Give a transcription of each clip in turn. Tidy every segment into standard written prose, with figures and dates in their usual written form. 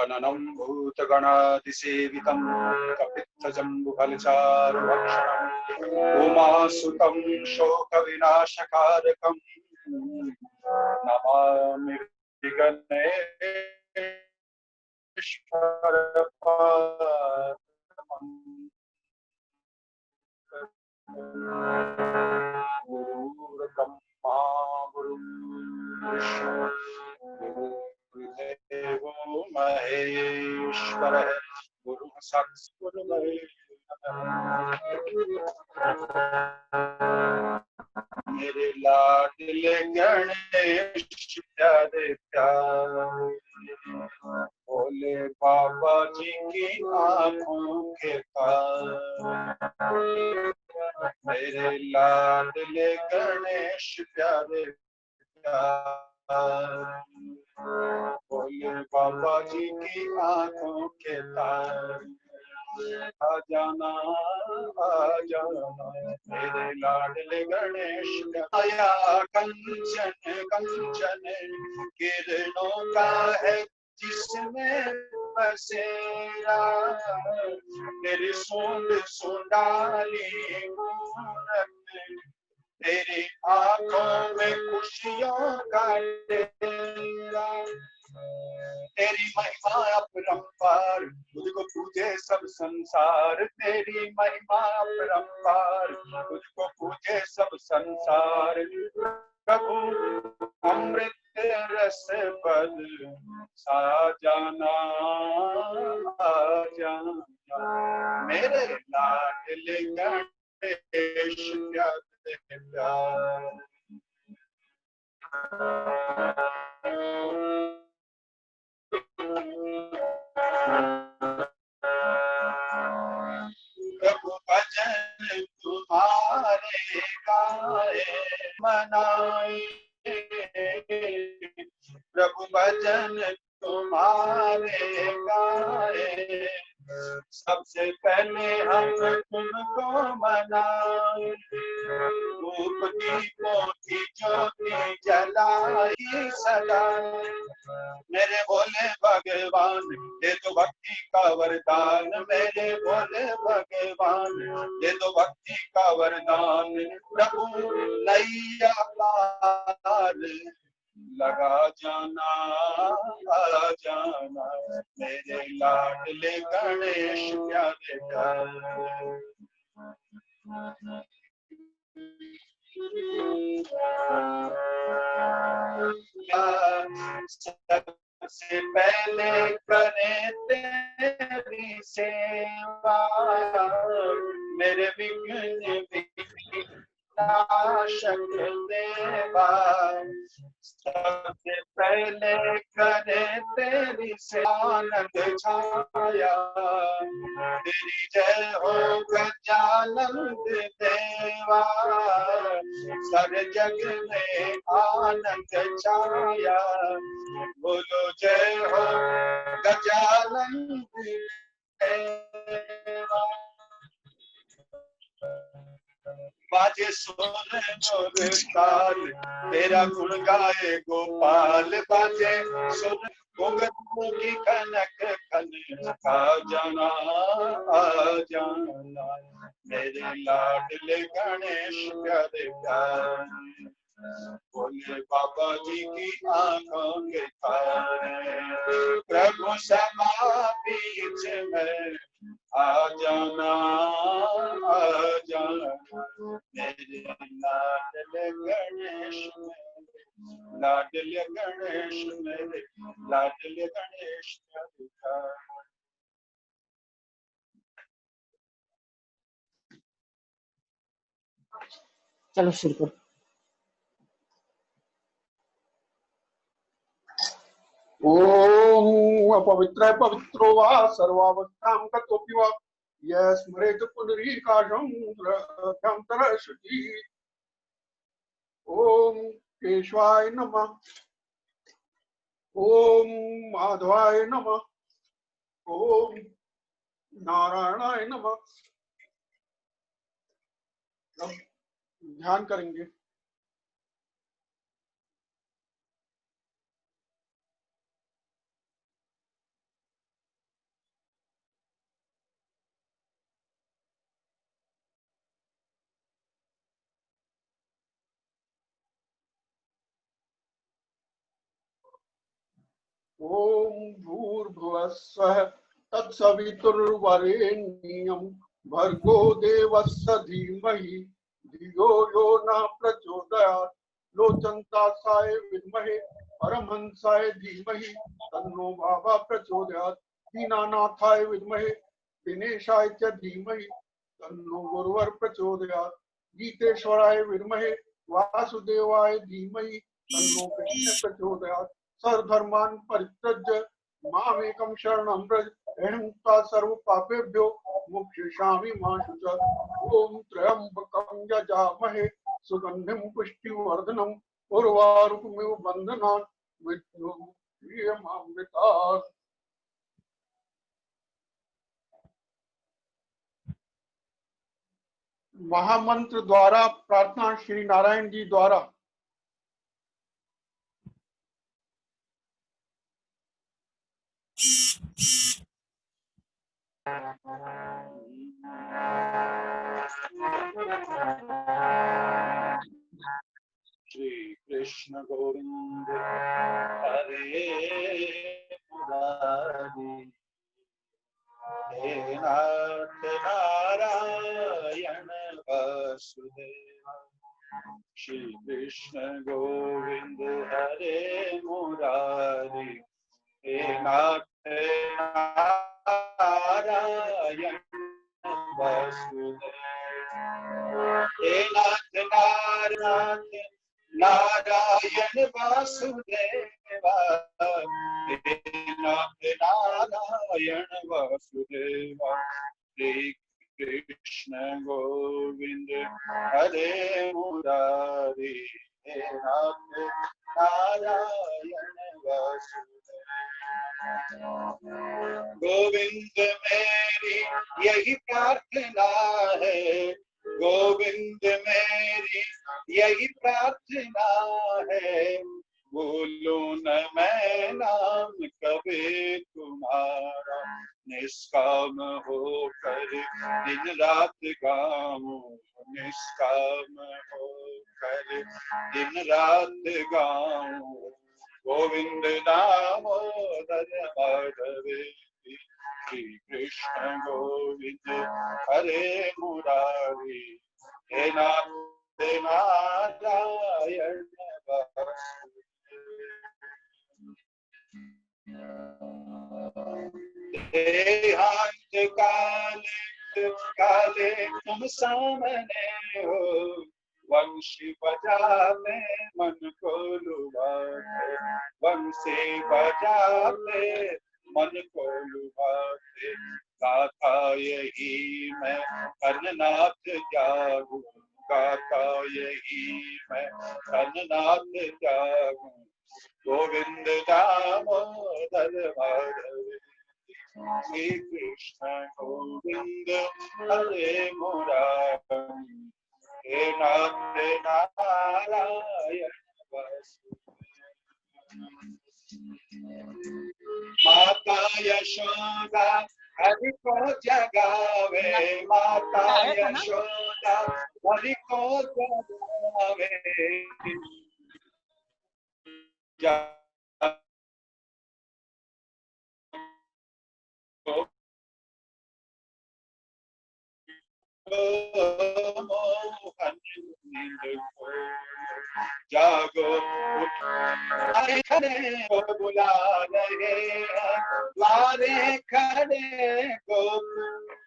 काननं भूतगणादिसेवितं कपित्थजम्बुफलचारुभक्षणम् उमासुतं शोकविनाशकारकं नमामि विघ्नेश्वरपादपद्मम्। गुरुर्ब्रह्मा गुरुर्विष्णु गुरुर्देवो महेश्वरः गुरुः साक्षात् मेरे लाडले गणेश प्यारे प्यारे भोले बाबा जी की आंखों के तारे मेरे लाडले गणेश प्यारे प्यारे भोले बाबा जी की आंखों के तारे आ जाना मेरे लाडले गणेश आया कंचन कंचन किरणों का है जिसमें बसेरा तेरी सूंड सुंडाली मूरत तेरी आंखों में खुशियों का डेरा तेरी महिमा अपरंपार तुझको पूजे सब संसार तेरी महिमा अपरंपार तुझको पूजे सब संसार प्रभु अमृत रस पद साजाना जाना मेरे लाडले गणेश प्यारे प्यारे प्रभु भजन तुम्हारे गाए मनाए प्रभु भजन तुम्हारे गाए सबसे पहले हम तुमको मनाए धूप दीपों की ज्योति जलाई सदा मेरे भोले भगवान दे दो भक्ति का वरदान मेरे भोले भगवान दे दो भक्ति का वरदान प्रभु नैया पार लगा जाना आ जाना मेरे लाडले गणेश प्यारे प्यारे सबसे पहले करें तेरी सेवा मेरे विघ्न विनाशक देवा सबसे पहले करें तेरी से आनंद छाया तेरी जय हो गजानंद देवा सर जग में आनंद छाया बोलो जय हो गजानंद देवा बाजे सुर मोर ताल तेरा गुण गाए गोपाल बाजे सुर घुंघरू की कनक खन आ जाना मेरे लाडले गणेश प्यारे प्यारे भोले बाबा जी की आंखों के तारे प्रभु समा बीच में आ जाना मेरे लाडले गणेश मेरे लाडले गणेश चलो शुरू करो। ओम अपवित्र पवित्रो वा सर्वावस्थां गतोऽपि वा यः स्मरेत् पुनरीकाशं शुचि। ओम केशवाय नमः ओम माधवाय नमः ओम नारायणाय नमः। अब ध्यान करेंगे। ओम भूर्भुवस्सुः तत्सवितुर्वरेण्यं भर्गो देवस्य धीमहि धियो यो न प्रचोदयात्। लोचन्तासाय विद्महे परमहंसाय धीमहि तन्नो भावः प्रचोदयात्। दीनानाथाय विद्महे दिनेशाय च धीमहि तन्नो गुरुवर प्रचोदयात्। गीतेश्वराय विद्महे वासुदेवाय धीमहि तन्नो कृष्ण प्रचोदयात्। सर्वधर्मान् परित्यज्य मामेकं शरणं व्रज अहं त्वा सर्वपापेभ्यो मोक्षयिष्यामि मा शुचः। ॐ त्र्यम्बकं यजामहे सुगन्धिं पुष्टिवर्धनम् उर्वारुकमिव बन्धनान् मृत्युर्मुक्षीयमामृतात्। महामंत्र द्वारा प्रार्थना श्री नारायण जी द्वारा। श्री कृष्ण गोविंद हरे मुरारी, हे नाथ नारायण वासुदेव। श्री कृष्ण गोविंद हरे मुरारी, हे नाथ नारायण वासुदेव। हे नाथ नारायण नारायण वासुदेवा, हे नाथ नारायण वासुदेवा। श्री कृष्ण गोविंद हरे मुरारी, हे नाथ नारायण वासुदेवा। गोविंद मेरी यही प्रार्थना है, गोविंद मेरी यही प्रार्थना है। बोलो न मैं नाम कभी तुम्हारा, निष्काम होकर दिन रात गाऊं, निष्काम होकर दिन रात गाऊं। गोविंद दामोदर माधवे, श्री कृष्ण गोविंद हरे मुरारी, हे नाथ नारायण देहांत काले काले तुम सामने हो, वंशी बजाते मन को लुभाते, वंशी बजाते मन को लुभाते। गाथा यही मैं कर्णनाथ जागूं, गाथा यही मैं कर्णनाथ जागूं। गोविंद दामोदर माधव, श्री कृष्ण गोविंद हरे मुरारी, हे नाथ नारायण वासुदेव। माता यशोदा हरि को जगावे, माता यशोदा हरि को जगावे। मोहन नींद को जागो उठ, खड़े को बुला रहे हैं, द्वारे खड़े को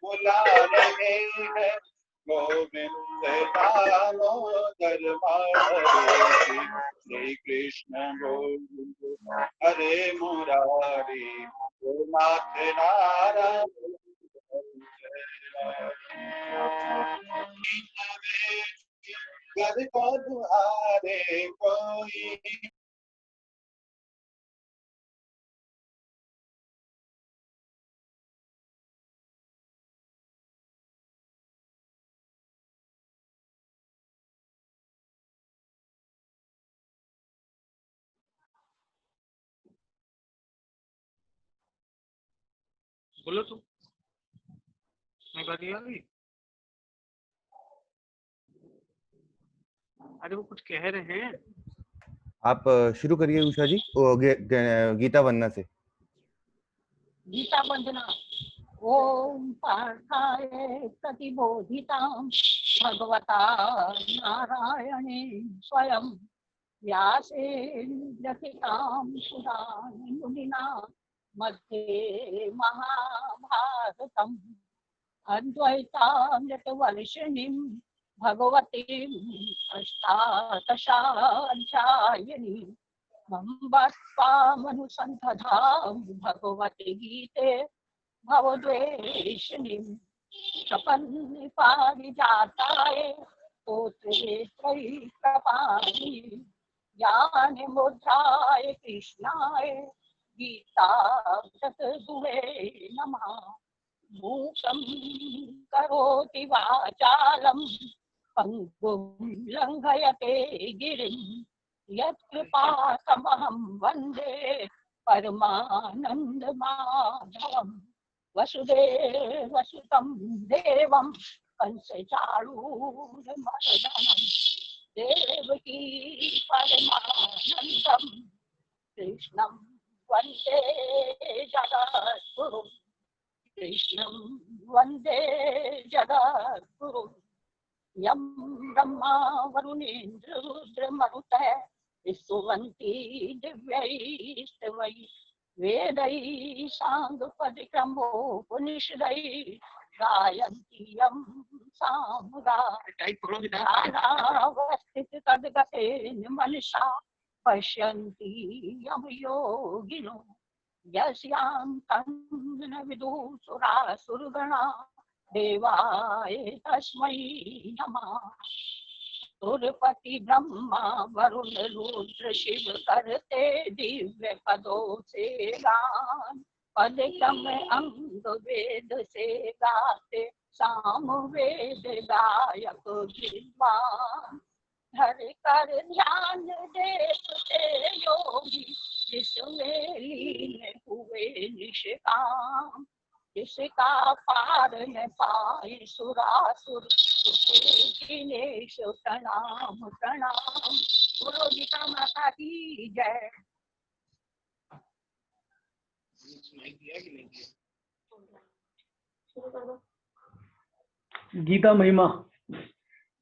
बुला रहे हैं। गोविंद दामोदर माधवे, श्री कृष्ण गोविंद हरे मुरारी, हे नाथ नारायण। घर को दुआरे कोई, बोलो तो मैं बात आ गई। अरे वो कुछ कह रहे हैं। आप शुरू करिए उषा जी, गीता वंदना से। गीता वंदना। ओम पार्थाय प्रतिबोधितां भगवता नारायणे स्वयं व्यासेन लिखितां पुराण मुनिना मध्ये महाभारतम् अद्वैतामृतवर्षिणीं भगवतीम् अष्टादशाध्यायिनीं मनुसंधां भगवती गीते भवद्वेषिणीं प्रपन्नपारिजाताय स्तोत्रे त्रयीप्रपाणि ज्ञानमुद्राय कृष्णाय गीतामृतदुहे नमः। मूकं करोति वाचालं पङ्गुं लङ्घयते गिरिं यत्कृपातमहं वन्दे परमानन्दमाधवम्। वसुदेवसुतं देवं कंसचाणूरमर्दनं देवकी परमानन्दं कृष्णं वन्दे जगद्गुरुं। कृष्णं वन्दे जगद्गुरुं। यं ब्रह्मा वरुणेन्द्र रुद्रमरुतः स्तुवन्ति दिव्यैस्तवैः वेदैः साङ्गपदिक्रमोपनिषदैः गायन्ति यं सामुदानावस्थिततद्गतेन मनसा पश्यन्ति यं योगिनो यस्यान्तं न विदुषुरासुरगणा देवाय तस्मै नमः। सुरपति ब्रह्मा वरुण रुद्र शिव करते दिव्य पदों से गान पदक्रम अंग वेद से गाते साम वेद गायक विद्वान हर कर ध्यान देते योगी जिसमें लीन हुए निष्काम जिसका पार न पाए सुरासुर दिनेश प्रणाम प्रणाम। बोलो गीता माता की जय। गीता महिमा।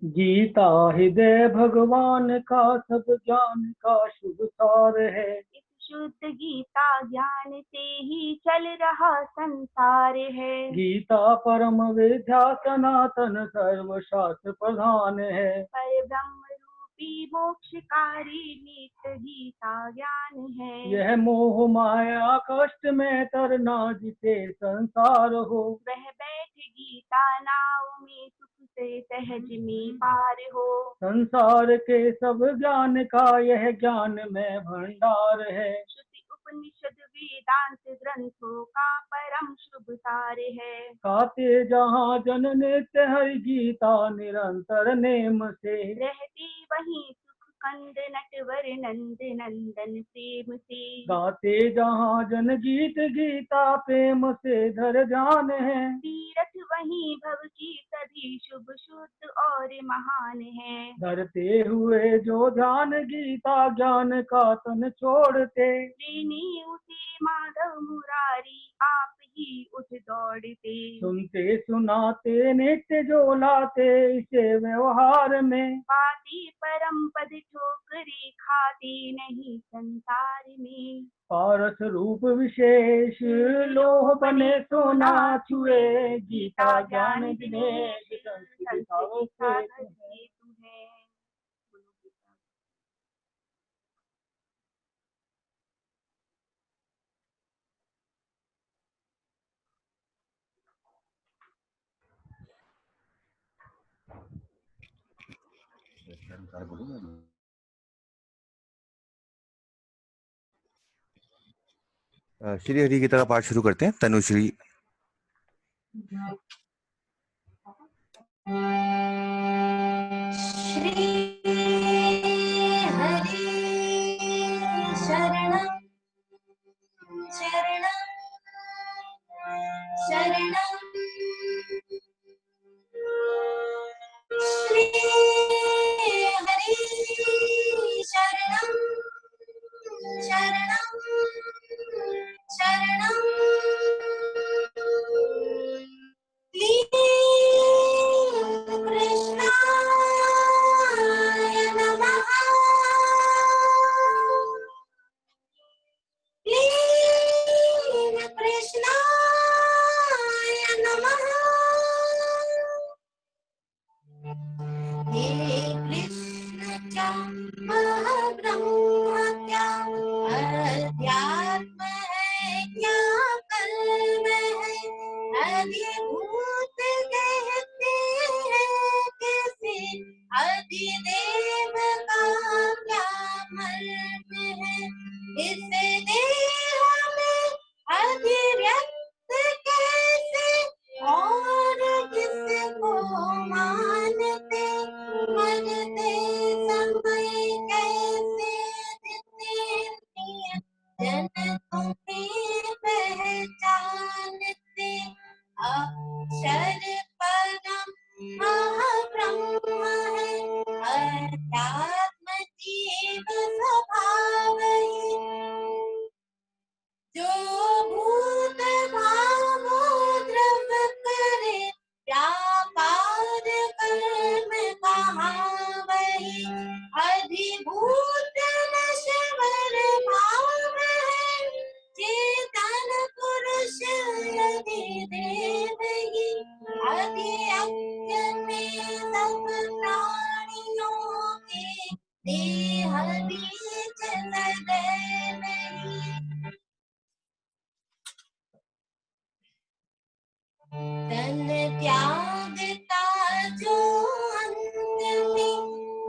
गीता हृदय भगवान का सब ज्ञान का शुभ सार है। इस शुद्ध गीता ज्ञान से ही चल रहा संसार है। गीता परम विद्या सनातन सर्वशास्त्र प्रधान है। पर ब्रह्म रूपी मोक्षकारी नित्य गीता ज्ञान है। यह मोह माया कष्ट में तरना जिसे संसार हो। वह बैठ गीता नाव में सुख से सहज में पार हो। संसार के सब ज्ञान का यह ज्ञान में भंडार है। श्रुति उपनिषद वेदांत ग्रंथों का परम शुभ सार है। गाते जहाँ जन नित्य हरि गीता निरंतर नेम से। रहती वहीं सुख कंद नटवर नंद नंदन प्रेम से। गाते जहाँ जन गीत गीता प्रेम से धर ध्यान है। तीरथ वहीं भव की सभी शुभ शुद्ध और महान है। धरते हुए जो ध्यान गीता ज्ञान का तन छोड़ते। लेने उसे माधव मुरारी आप ही उठ दौड़ते। सुनते सुनाते नित्य जो लाते इसे व्यवहार में। पाती परम पद ठोकरे खाते नहीं संसार में। पारस रूप विशेष लोह बने सोना छुए। गीता ज्ञान दिनेश संस्कृति तू है। श्री हरि गीता का पाठ शुरू करते हैं। तनुश्री। श्री हरि शरणं शरणं शरणं श्री हरि शरणं है, इस देह में अभिव्यक्त कैसे और किसको मानते, मरते समय कैसे दिखते जन तुम्हें पहचानते, अक्षर परम महाब्रह्म है, अध्यात्म जीव स्वभाव है, जो भूत भावो द्रव करे, व्यापार कर्म कहावही, अधिभूत नश्वर भाव है, चेतन पुरुष अधिदेव ही, अति अज्ञ में सब प्राणियों के देह बीच सदैव ही, तन त्यागता जो अंत में,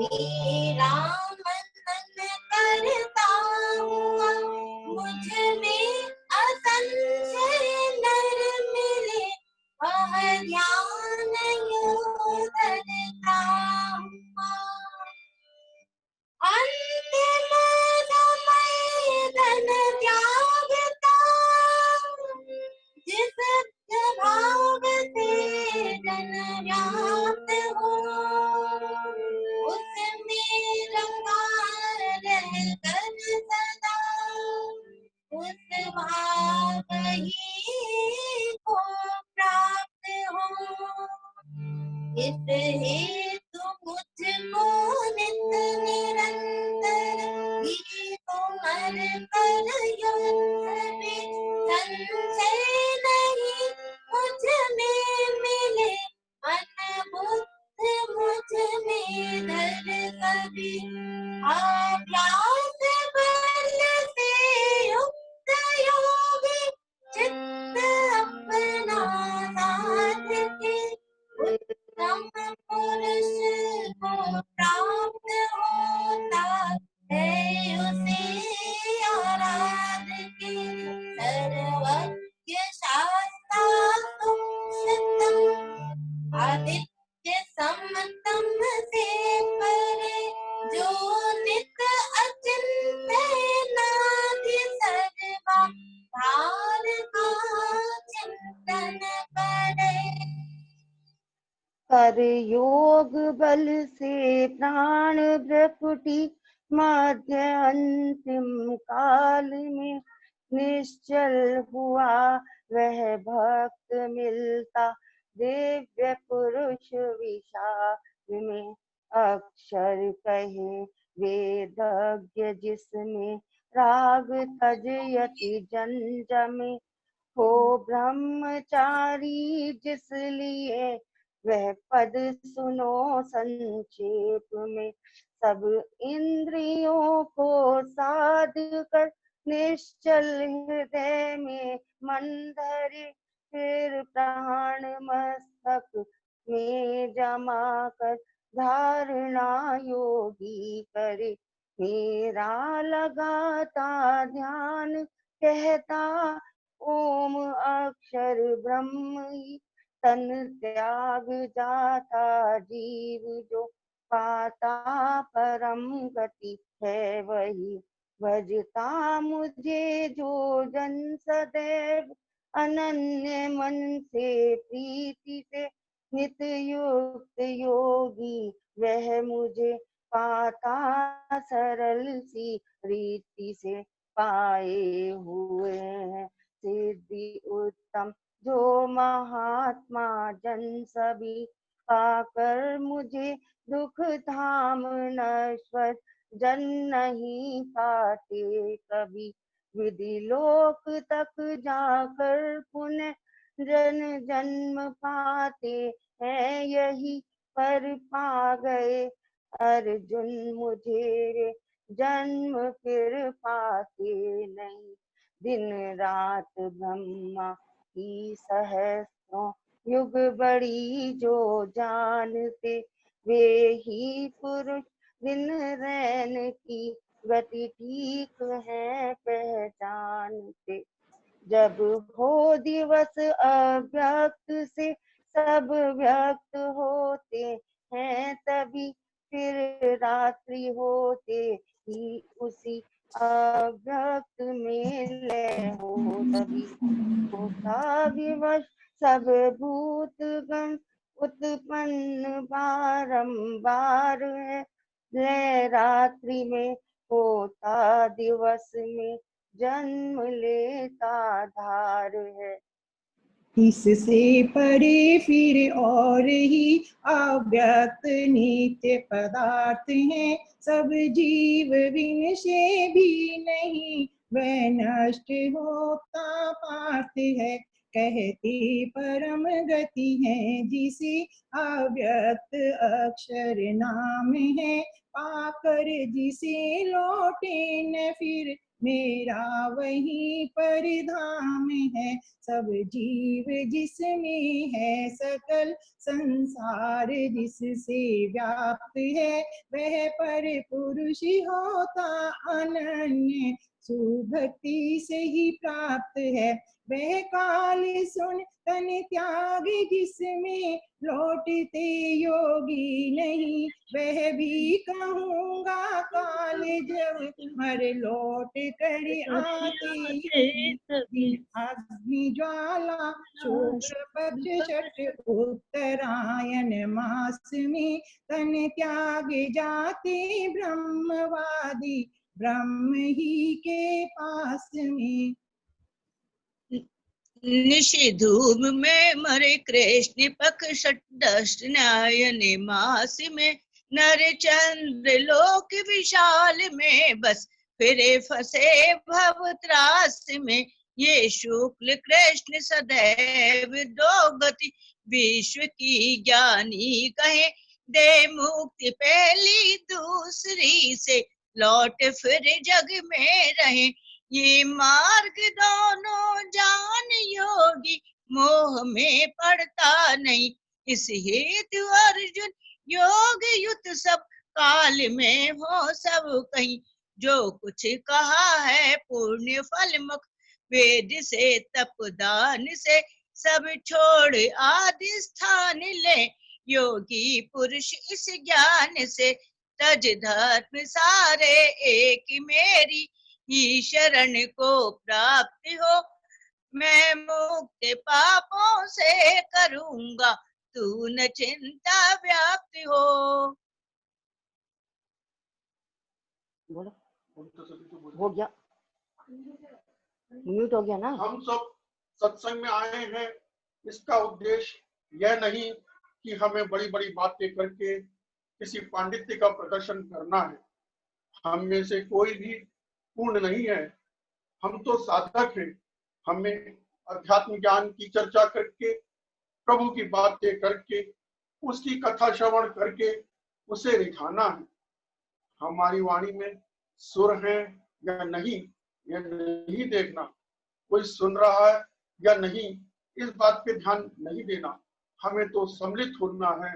मेरा मनन करता हुआ, मुझ में असंशय नर मिले, वह ध्यान योग धरता हुआ, अंतिम समय धन त्यागता, जिस भाव से जन व्याप्त हो, उसमें रंगा रहकर सदा, उस भाव ही को प्राप्त हो, इस हेतु मुझको नित निरंतर गीत मर कर युद्ध में संशय नहीं मुझ में मिले, मन बुद्ध मुझ में धर कभी, अभ्यास बल से युक्त योगी, चित्त अपना साध के, उत्तम पुरुष को प्राप्त होता है, उसे आराध के, सर्वज्ञ शास्ता सूक्ष्मतम, आदित्य समतम से परे, जो नित अचिंत्य नादि सर्वा धार का चिंतन करे, कर योग बल से प्राण भ्रकुटी, मध्य अंतिम काल में निश्चल हुआ, वह भक्त मिलता दिव्य पुरुष विशाल में, अक्षर कहे वेदज्ञ जिसमें, राग तज यति जन जमे, हो ब्रह्मचारी जिसलिए, वह पद सुनो संक्षेप में, सब इंद्रियों को साध कर, निश्चल हृदय में मन धरे, फिर प्राण मस्तक में जमा कर, धारणा योगी करे, मेरा लगाता ध्यान कहता, ओम अक्षर ब्रह्म ही, तन त्याग जाता जीव जो, पाता परम गति है वही, भजता मुझे जो जन सदैव, अनन्य मन से प्रीति से, नित युक्त योगी वह मुझे, पाता सरल सी रीति से, पाए हुए हैं सिद्धि उत्तम जो महात्मा जन सभी, पाकर मुझे दुख धाम नश्वर, जन नहीं पाते कभी, विधि लोक तक जाकर पुनः जन जन्म पाते हैं यही, पर पा गए अर्जुन मुझे, जन्म फिर पाते नहीं, दिन रात ब्रह्मा की सहस्रों युग बड़ी जो जानते, वे ही पुरुष दिन रैन की गति ठीक है पहचानते। जब हो दिवस अव्यक्त से सब व्यक्त होते हैं, तभी फिर रात्रि होते ही उसी अव्यक्त में लय हो। तभी होता विवश सब भूतगण उत्पन्न बारंबार है। लय रात्रि में होता दिवस में जन्म लेता धार है। इससे परे फिर और ही अव्यक्त नित्य पदार्थ हैं, सब जीव विन से भी नहीं वह नष्ट होता पार्थ है। कहते परम गति है जिसे अव्यक्त अक्षर नाम है, पाकर जिसे लौटे न फिर मेरा वही परिधाम है। सब जीव जिसमें है सकल संसार जिससे व्याप्त है, वह पर पुरुष होता अनन्य सुभक्ति से ही प्राप्त है। वह काल सुन तन त्याग जिसमें लौटते योगी नहीं, वह भी कहूँगा काल जब मर लौट कर आते। अग्नि ज्वाला शुक्ल पक्ष छठ उत्तरायण मास में तन त्याग जाते ब्रह्मवादी ब्रह्म ही के पास में। निषिधूम में मरे कृष्ण पक्ष दश नयन मास में, नर चंद्र लोक विशाल में बस फिरे फंसे भव त्रास में। ये शुक्ल कृष्ण सदैव दो गति विश्व की ज्ञानी कहे, दे मुक्ति पहली दूसरी से लौट फिर जग में रहे। ये मार्ग दोनों जान योगी मोह में पड़ता नहीं, इस हेतु अर्जुन योग युत सब काल में हो सब कहीं। जो कुछ कहा है पुण्य फल मुख वेद से तपदान से, सब छोड़ आदि स्थान ले योगी पुरुष इस ज्ञान से। तज धर्म सारे एक मेरी ही शरण को प्राप्ति हो, मैं मुक्त पापों से करूंगा तू न चिंता व्याप्ति हो। बोलो हो गया, म्यूट हो गया ना। हम सब सत्संग में आए हैं, इसका उद्देश्य यह नहीं कि हमें बड़ी बड़ी बातें करके किसी पांडित्य का प्रदर्शन करना है। हम में से कोई भी पूर्ण नहीं है, हम तो साधक हैं। हमें अध्यात्म ज्ञान की चर्चा करके, प्रभु की बातें करके, उसकी कथा श्रवण करके उसे रिझाना है। हमारी वाणी में सुर है या नहीं, यह नहीं देखना, कोई सुन रहा है या नहीं, इस बात पे ध्यान नहीं देना। हमें तो सम्मिलित होना है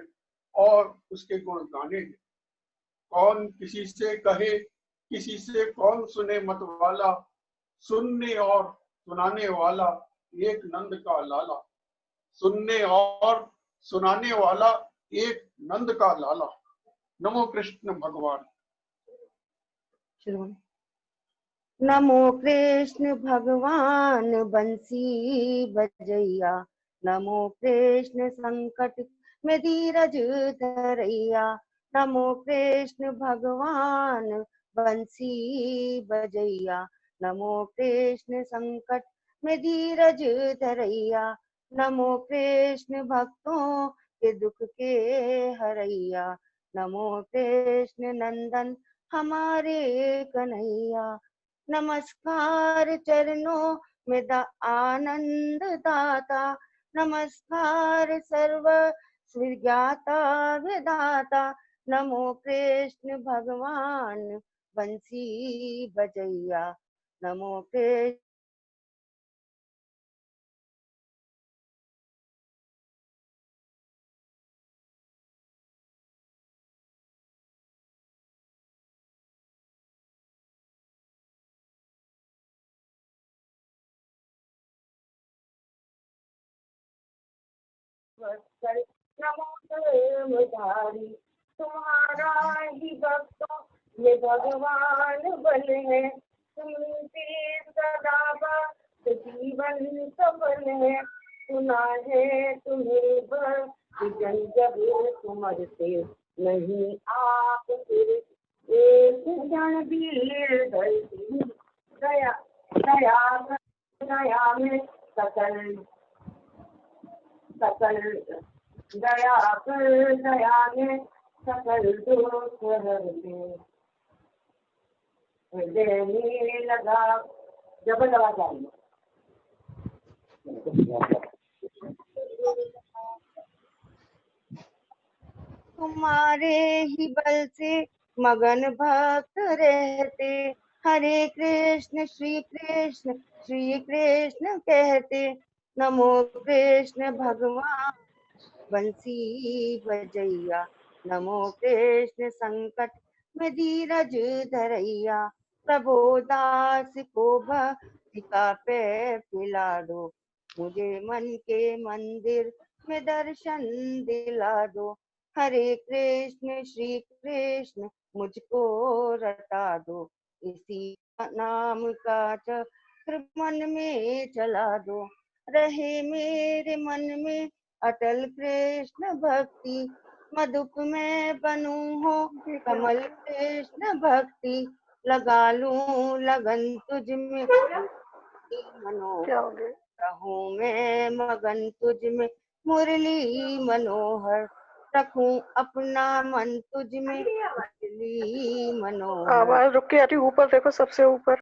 और उसके गुण गाने हैं। कौन किसी से कहे, किसी से कौन सुने मत वाला, सुनने और सुनाने वाला एक नंद का लाला। सुनने और सुनाने वाला एक नंद का लाला। नमो कृष्ण भगवान। नमो कृष्ण भगवान बंसी बजैया, नमो कृष्ण संकट में धीरज धरैया। नमो कृष्ण भगवान बंसी बजैया, नमो कृष्ण संकट में धीरज धरैया। नमो कृष्ण भक्तों के दुख के हरैया, नमो कृष्ण नंदन हमारे कन्हैया। नमस्कार चरणों में आनंद दाता, नमस्कार सर्व स्वीज्ञाता विधाता। नमो कृष्ण भगवान बंसी बजैया, नमो कृष्ण वत्सल नमो धर्मधारी। तुम्हारा ही भक्तों ये भगवान बल है, तुमसे सदा भक्त जीवन सफल है। सुना है तुम्हें भक्ति जन जब तुमरते नहीं आप फिर, एक जन वीर धरती दया दया दया में सकल सकल दया कर दया में सकल दुख हरते। हृदय में लगा जब लगा चाहिए। तुम्हारे ही बल से मगन भक्त रहते, हरे कृष्ण श्री कृष्ण कहते। नमो कृष्ण भगवान बंसी बजैया, नमो कृष्ण संकट में धीरज धरैया। प्रभु दास को भक्ति का पैर पिला दो, मुझे मन के मंदिर में दर्शन दिला दो। हरे कृष्ण श्री कृष्ण मुझको रटा दो, इसी नाम का चक्र मन में चला दो। रहे मेरे मन में अटल कृष्ण भक्ति, मधुप में बनू हो कमल कृष्ण भक्ति। लगा लूं लगन तुझ में मनोहर, रहूं मैं मगन तुझ में मुरली मनोहर। रखूं अपना मन तुझ में मुरली मनोहर। आवाज रुक के आती, ऊपर देखो सबसे ऊपर।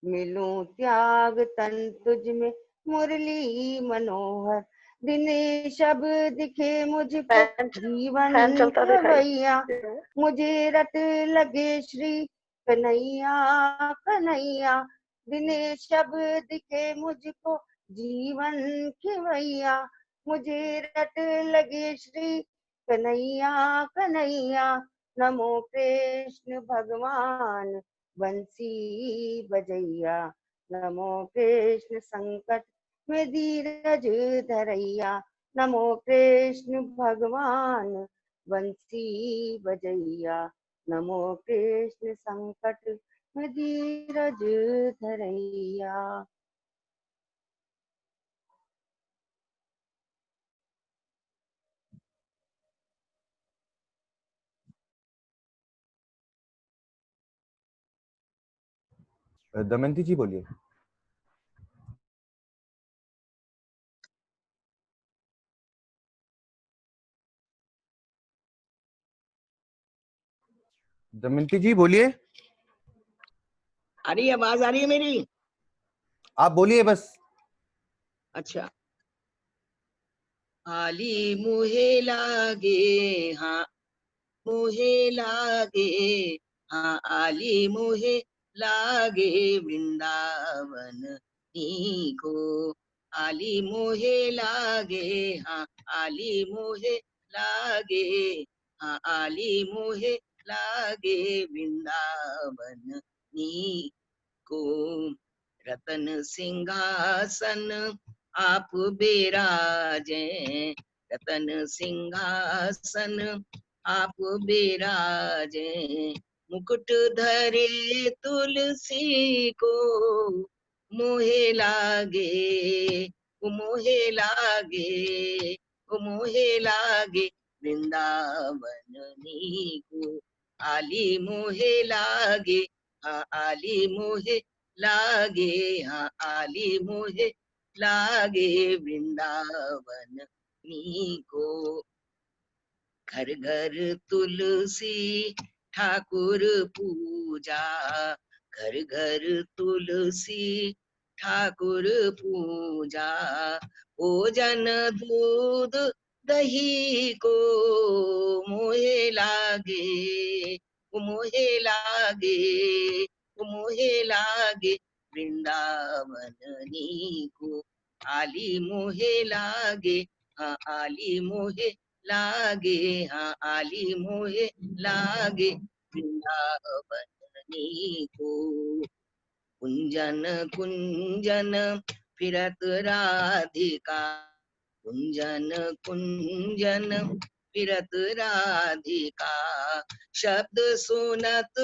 मिलूं त्याग तन तुझ में मुरली मनोहर। दिन शब दिखे मुझको जीवन फैन चलता दिखाई। भैया, मुझे रट लगे श्री कन्हैया कन्हैया। दिन शब दिखे मुझको जीवन खिवैया, मुझे रट लगे श्री कन्हैया कन्हैया। नमो कृष्ण भगवान बंसी बजैया, नमो कृष्ण संकट में धीरज धरैया। नमो कृष्ण भगवान बंसी बजैया, नमो कृष्ण संकट में धीरज धरैया। दमयंती जी बोलिए। दमयंती जी बोलिए। आ रही है आवाज, आ रही है मेरी? आप बोलिए बस। अच्छा। आली मुहे लागे हाँ मुहे लागे, हाँ आली मुहे लागे वृंदावन नी को। आली मुहे लागे हाँ आली मुहे लागे, हाँ आली मुहे लागे वृंदावन नी को। रतन सिंहासन आप बेराजे, रतन सिंहासन आप बेराजे। मुकुट धरे तुलसी को मोहे लागे, मोहे लागे, मोहे लागे वृंदावन नी को। आली मोहे लागे हाँ आली मोहे लागे, हाँ आली मोहे लागे वृंदावन नी को। घर घर तुलसी ठाकुर पूजा, घर घर तुलसी ठाकुर पूजा। भोजन दूध दही को मोहे लागे, मोहे लागे, मोहे लागे वृंदावन नी को। आली मोहे लागे हाँ आली मोहे लागे, हाँ आली मोहे लागे वृंदावन नी को। कुंजन कुंजन फिरत राधिका, कुंजन कुंजन फिरत राधिका, शब्द सुनत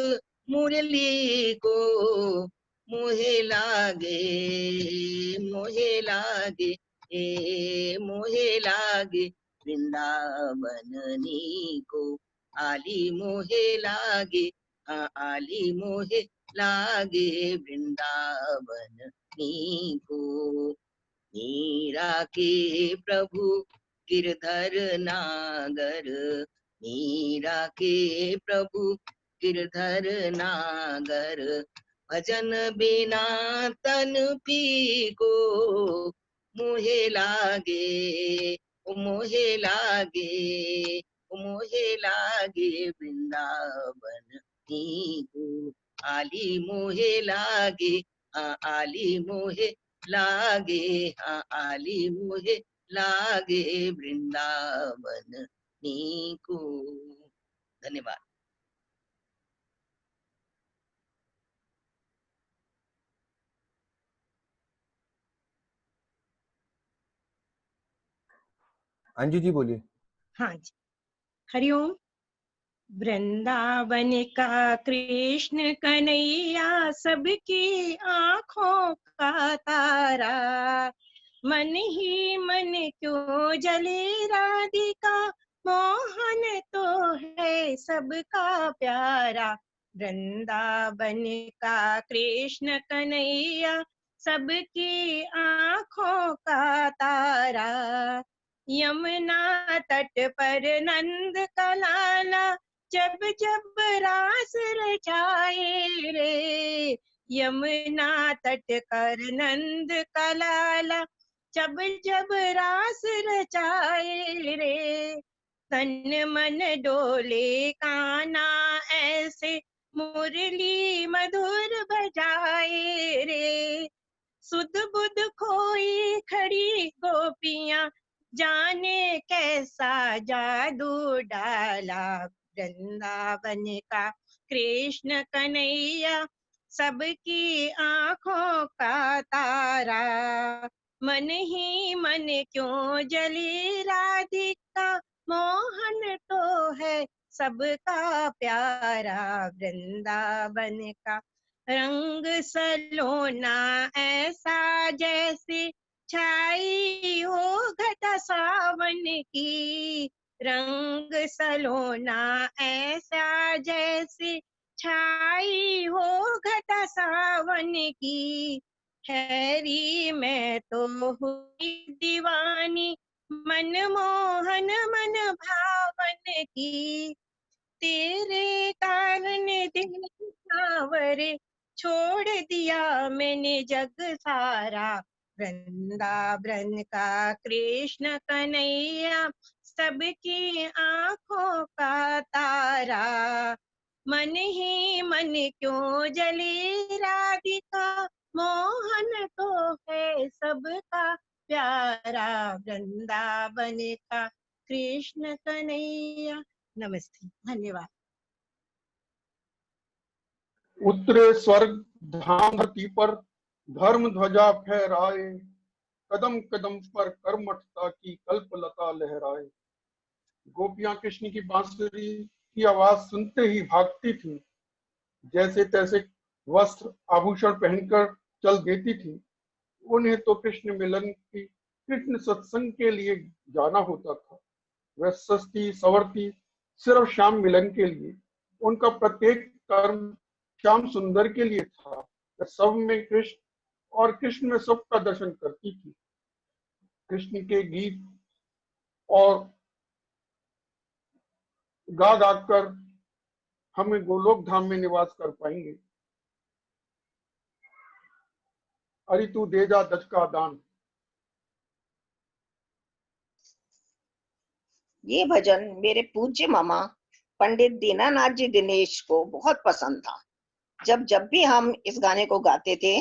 मुरली को, मोहे लागे मोहे लागे मोहे लागे वृंदावननी को। आली मोहे लागे आली मोहे लागे वृंदावननी को। मीरा के प्रभु गिरधर नागर, मीरा के प्रभु गिरधर नागर, भजन बिना तन फीको, मोहे लागे मोहे लागे मोहे लागे वृंदावन को। आली मोहे लागे आली मोहे लागे आली मोहे लागे वृंदावन को। धन्यवाद। अंजू जी बोलिए। हाँ जी, हरिओम। वृंदावन का कृष्ण कन्हैया सबकी आंखों का तारा, मन ही मन क्यों जले राधिका, मोहन तो है सबका प्यारा। वृंदावन का कृष्ण कन्हैया सबकी आंखों का तारा, यमुना तट पर नंद का लाला, जब जब रास रचाए रे। यमुना तट पर नंद का लाला, जब जब रास रचाए रे। तन मन डोले काना ऐसे, मुरली मधुर बजाए रे। सुध बुध खोई खड़ी गोपियां, जाने कैसा जादू डाला। वृंदावन का कृष्ण कन्हैया सबकी आंखों का तारा, मन ही मन क्यों जली राधिका, मोहन तो है सबका प्यारा। वृंदावन का रंग सलोना ऐसा, जैसे छाई हो घटा सावन की। रंग सलोना ऐसा, जैसे छाई हो घटा सावन की। हैरी मैं तो हुई दीवानी, मनमोहन मन भावन की। तेरे कारण दिल सावरे, छोड़ दिया मैंने जग सारा। वृंदावन का कृष्ण कन्हैया सबकी आंखों का तारा, मन ही मन क्यों जली राधिका, मोहन तो है सबका प्यारा। वृंदावन का कृष्ण कन्हैया। नमस्ते, धन्यवाद। उतरे स्वर्ग धाम धरती पर, धर्म ध्वजा फहराए, कदम कदम पर कर्मठता की कल्पलता लहराए। गोपियां कृष्ण की बांसुरी की आवाज सुनते ही भागती थी, जैसे तैसे वस्त्र आभूषण पहनकर चल देती थी। उन्हें तो कृष्ण मिलन की, कृष्ण सत्संग के लिए जाना होता था। वह सस्ती सवरती सिर्फ श्याम मिलन के लिए। उनका प्रत्येक कर्म श्याम सुंदर के लिए था। वह सब में कृष्ण और कृष्ण में सबका दर्शन करती थी। कृष्ण के गीत और गा गा कर हमें गोलोक धाम में निवास कर पाएंगे। अरे तू दे जा दज का दान। ये भजन मेरे पूज्य मामा पंडित दीनानाथ जी दिनेश को बहुत पसंद था। जब भी हम इस गाने को गाते थे,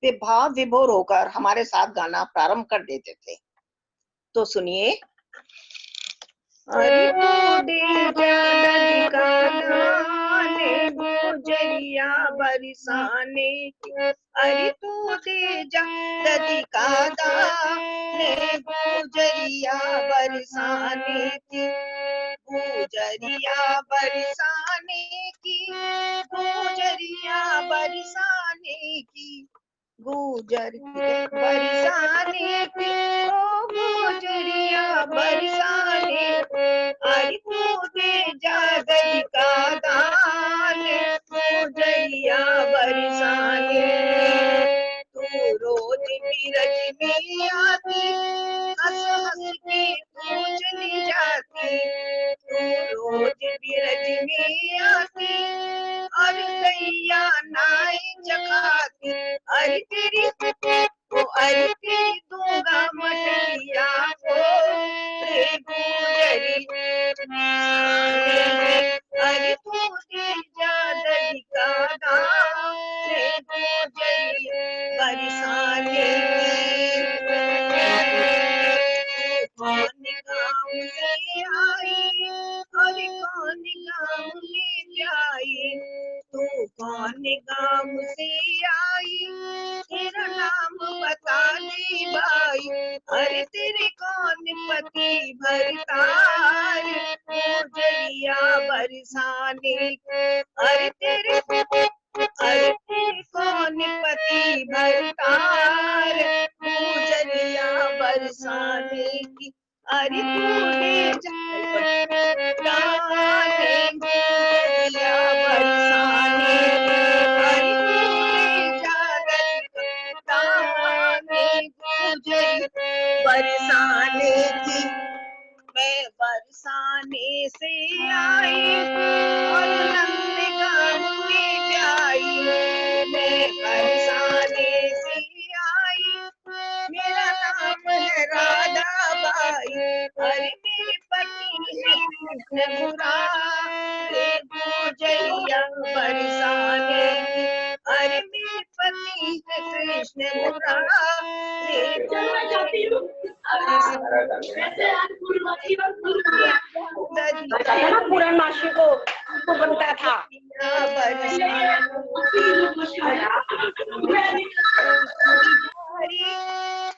वे भाव विभोर होकर हमारे साथ गाना प्रारंभ कर देते थे। तो सुनिए। अरे तू दे जा का दाने, गुजरिया बरसाने की। अरे तू दे जा का दाने, गुजरिया गुजरिया बरसाने की, गुजरिया बरसाने की, गुजरिया बरसाने की, गुजर बरसाने की, ओ गुजरिया बरसाने, अरे तू दे जा दही का दान, गुजरिया बरसाने। तू रोज बीरज में आती, हंस हंस के तू चली जाती, तू रोज बीरज में आती, और गैया नाई चखाती, अरे तेरी ओ अरे तेरी दूंगा मटरिया को, रे गुजरी अरे तू दे जा दही का दान, रे गुजरी बरसाने। कौन गाँव से आई, अरे कौन गाँव में आई, तू कौन गाँव से आई, तेरा नाम बता दे भाई, अरे तेरे कौन पति भरतार, गुजरिया बरसाने, अरे तेरे कौन पति भरतार, गुजरिया बरसाने की, अरे तू दे जाने गुजरिया बरसाने, अरे तू दे जाने गुजरी बरसाने की। मैं बरसाने से आई और नंद गाँव में जाई, मैं बरसाने से आई, मेरा नाम है राधा बाई, अरे मेरे पति है कृष्ण मुरारे, गुजरिया बरसाने की, अरे मेरे पति है कृष्ण मुरारे, पूर्णमासी को बनता था।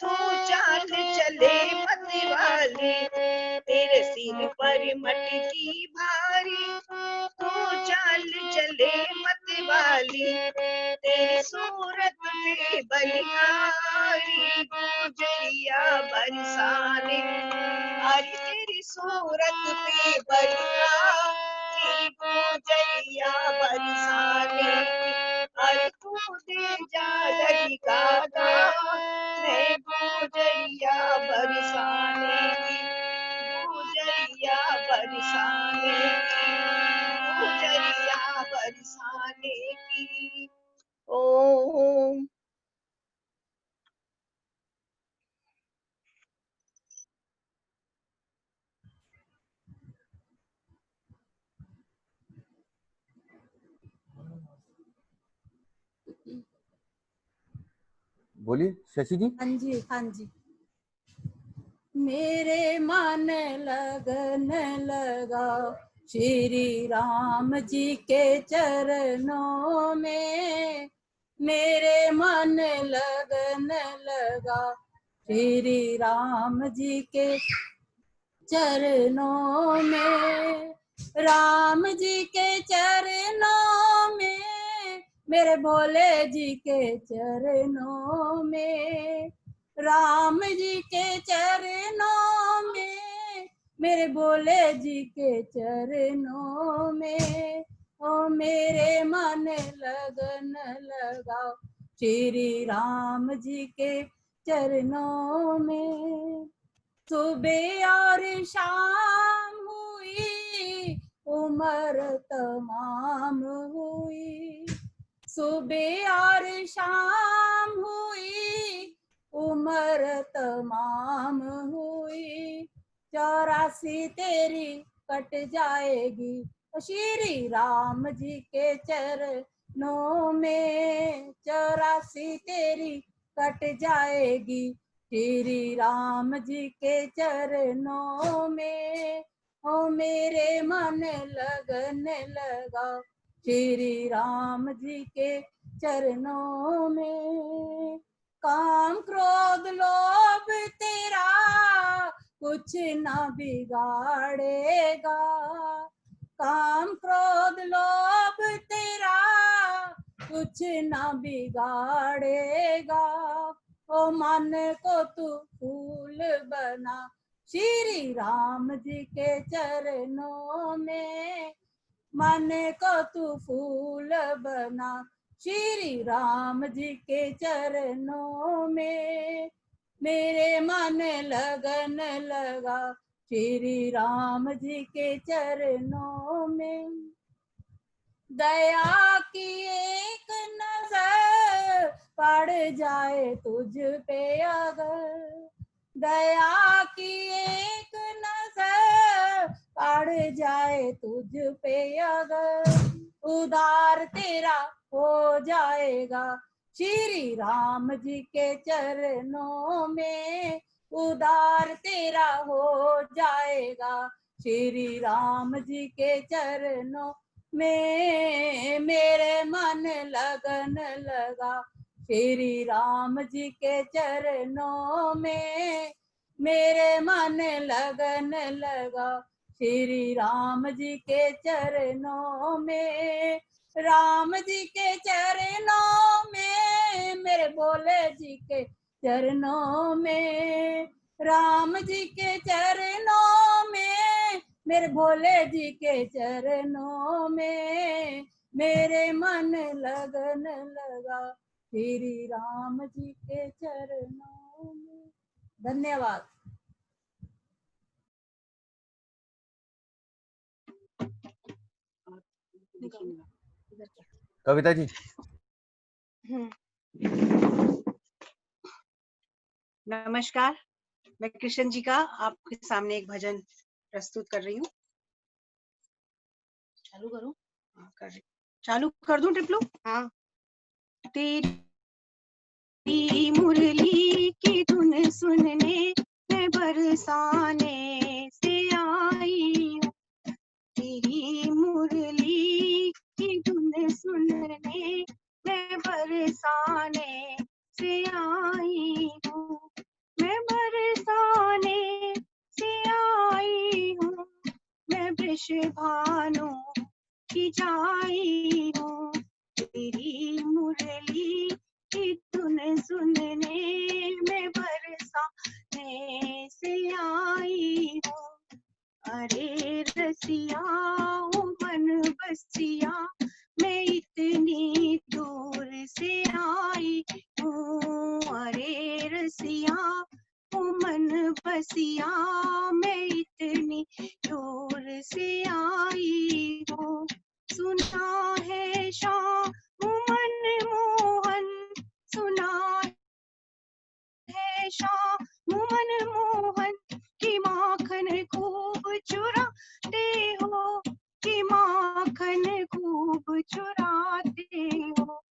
तू चाल चले मत वाली, तेरे सिर पर मटकी भारी, तू चाल चले मत वाली, तेरी सूरत पे बलिहारी, गुजरिया बरसाने, अरे तेरी सूरत पे बलिहारी, गुजरिया बरसाने, अरे तू दे जा दही का दान, मैं गुजरिया बरसाने की, गुजरिया बरसाने की, गुजरिया बरसाने की। ओम बोलिए शशि जी। हाँ जी हाँ जी। मेरे मन लगन लगा श्री राम जी के चरणों में, मेरे मन लगन लगा श्री राम जी के चरणों में, राम जी के चरणों में, मेरे भोले जी के चरणों में, राम जी के चरणों में, मेरे भोले जी के चरणों में, ओ मेरे मन लगन लगाओ श्री राम जी के चरणों में। सुबह और शाम हुई उम्र तमाम हुई, सुबह और शाम हुई उम्र तमाम हुई, 84 तेरी कट जाएगी श्री राम जी के चरणों में, 84 तेरी कट जाएगी श्री राम जी के चरणों में, ओ मेरे मन लगन लगा श्री राम जी के चरणों में। काम क्रोध लोभ तेरा कुछ ना बिगाड़ेगा। काम क्रोध लोभ तेरा कुछ ना बिगाड़ेगा। ओ मन को तू फूल बना श्री राम जी के चरणों में। मन को तू फूल बना श्री राम जी के चरणों में। मेरे मन लगन लगा श्री राम जी के चरणों में। दया की एक नजर पड़ जाए तुझ पे अगर, दया की एक नजर पड़ जाए तुझ पे अगर, उधार तेरा हो जाएगा श्री राम जी के चरणों में। उधार तेरा हो जाएगा श्री राम जी के चरणों में। मेरे मन लगन लगा श्री राम जी के चरणों में। मेरे मन लगन लगा श्री राम जी के चरणों में। राम जी के चरणों में, मेरे भोले जी के चरणों में। राम जी के चरणों में, मेरे भोले जी के चरणों में। मेरे मन लगन लगा श्री राम जी के चरणों में। धन्यवाद। कविता जी। नमस्कार, मैं कृष्ण जी का आपके सामने एक भजन प्रस्तुत कर रही हूँ। चालू करूँ? हाँ, कर रही। चालू कर दूं टिप्लू? हाँ। तेरी मुरली की धुन सुनने मैं बरसाने से आई हूँ। तेरी मुरली की धुन सुनने मैं बरसाने से आई हूँ। मैं बरसाने से आई हूँ। मैं वृषभानु की जाई हूँ। तेरी मुरली की धुन सुनने में बरसाने से आई हूँ। अरे रसिया ओ मन बसिया मैं इतनी दूर से आई हूँ। अरे रसिया ओ मन बसिया मैं इतनी दूर से आई हूँ। सुना है शाम मन मोहन, सुना है शाम मन मोहन की माखन खूब चुराते हो, कि माखन खूब चुराते हो।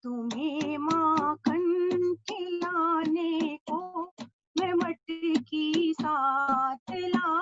तुम्हें माखन खिलाने को मैं मटकी साथ ला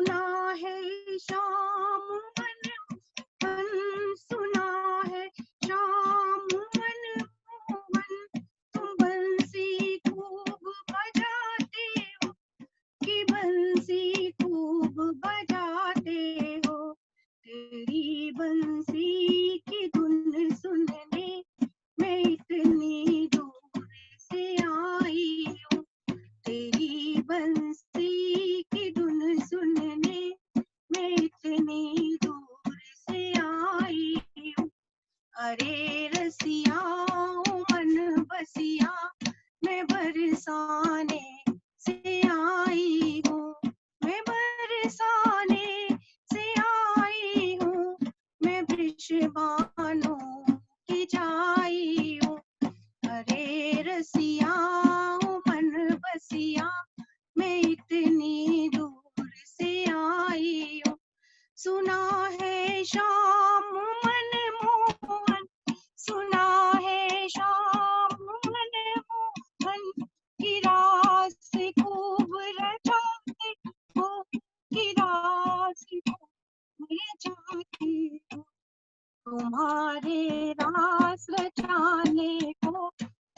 सुना है श्याम मन मोहन, सुना है श्याम मन मोहन, तुम बंसी खूब बजाते हो कि बंसी खूब बजाते हो। तेरी बंसी की धुन सुनने मैं इतनी दूर से आई हूँ, तेरी बंसी की धुन सुनने मैं इतनी दूर से आई हूँ। अरे रसिया ओ मन बसिया मैं बरसाने से आई हूँ, मैं बरसाने से आई हूँ, मैं वृषभानु की जाई हूँ। अरे रसिया ओ मन बसिया मैं इतनी दूर से आई हूँ। सुना है श्याम मन मोहन, सुना है श्याम मन मोहन, की रास खूब रचाते हो, की रास खूब रचाते हो। तुम्हारे रास रचाने को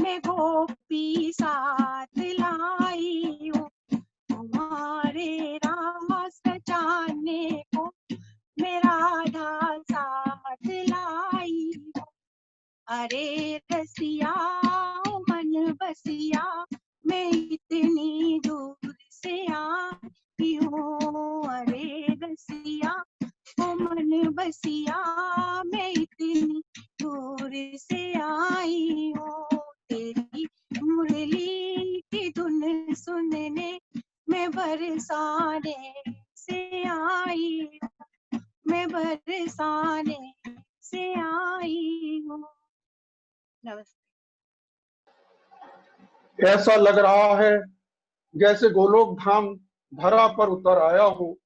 मैं गोपी साथ लाई हूँ, तुम्हारे रास रचाने को मैं राधा साथ लाई हूँ। अरे रसिया ओ मन बसिया मैं इतनी दूर से आई हूँ, अरे रसिया ओ मन बसिया मैं इतनी दूर से आई हूँ। तेरी मुरली की धुन सुनने मैं बरसाने से आई हूँ, मैं बरसाने से आई हूँ। नमस्ते। ऐसा लग रहा है जैसे गोलोक धाम धरा पर उतर आया हो,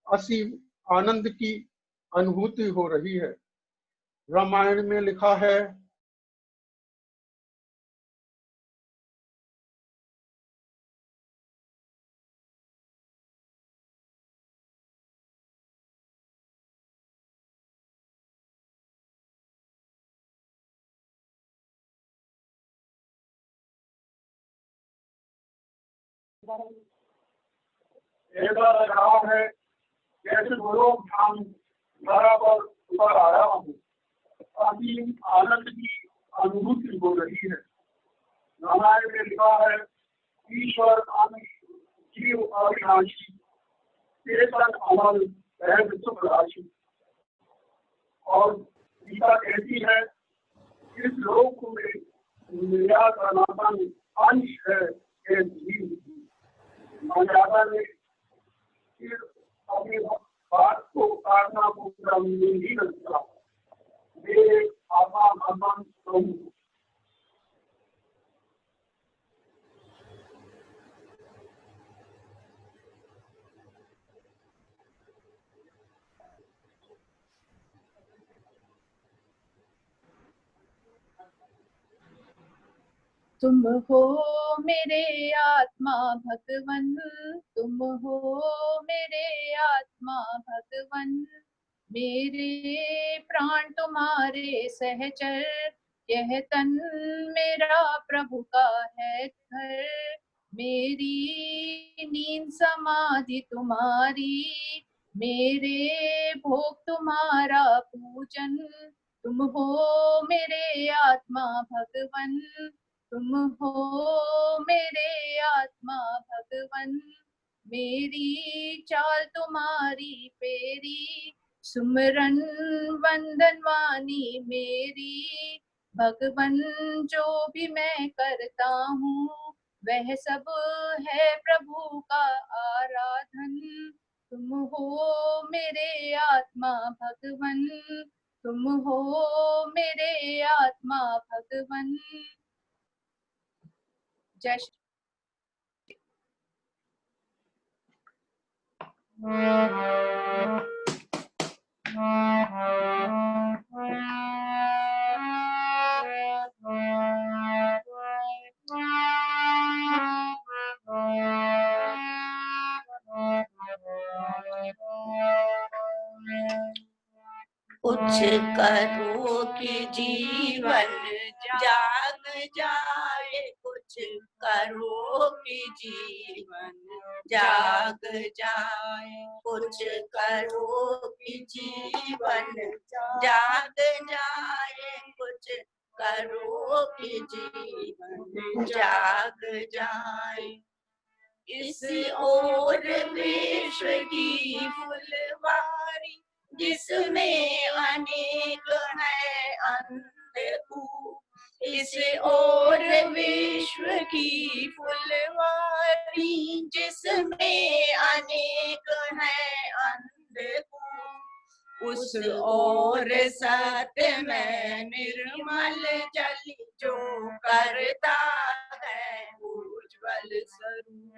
असीम आनंद की अनुभूति हो रही है। रामायण में लिखा है, ऐसा लग रहा है जैसे गोलोक धाम धरा पर उतर आया हो, असीम आनंद की अनुभूति हो रही है। रामायण में लिखा है, ईश्वर आनंद जीव अविनाशी, चेतन अमल सहज सुख राशि। और गीता कहती है, इस लोक में मेरा सनातन अंश है ये जीव। मर्यादा ने फिर अपनी बात को उतारना पूरा नहीं लगता, मेरे आत्मा भगवान प्रभु। तुम हो मेरे आत्मा भगवन, तुम हो मेरे आत्मा भगवन, मेरे प्राण तुम्हारे सहचर, यह तन मेरा प्रभु का है घर। मेरी नींद समाधि तुम्हारी, मेरे भोग तुम्हारा पूजन, तुम हो मेरे आत्मा भगवन, तुम हो मेरे आत्मा भगवन, मेरी चाल तुम्हारी फेरी, सुमरन वंदन वाणी मेरी। भगवन जो भी मैं करता हूँ, वह सब है प्रभु का आराधन। तुम हो मेरे आत्मा भगवन, तुम हो मेरे आत्मा भगवन। जय श्री कुछ करो कि जीवन जाग जाए, कुछ करो कि जीवन जाग जाए, कुछ करो कि जीवन जाग जाए, कुछ करो कि जीवन जाग जाए। इस ओर विश्व की फुलवारी जिसमें अनेक है अंधकूप, इस ओर विश्व की फुलवारी जिसमें अनेक है अंधकूप, उस ओर सत्य में निर्मल जल जो करता है उज्ज्वल स्वरूप,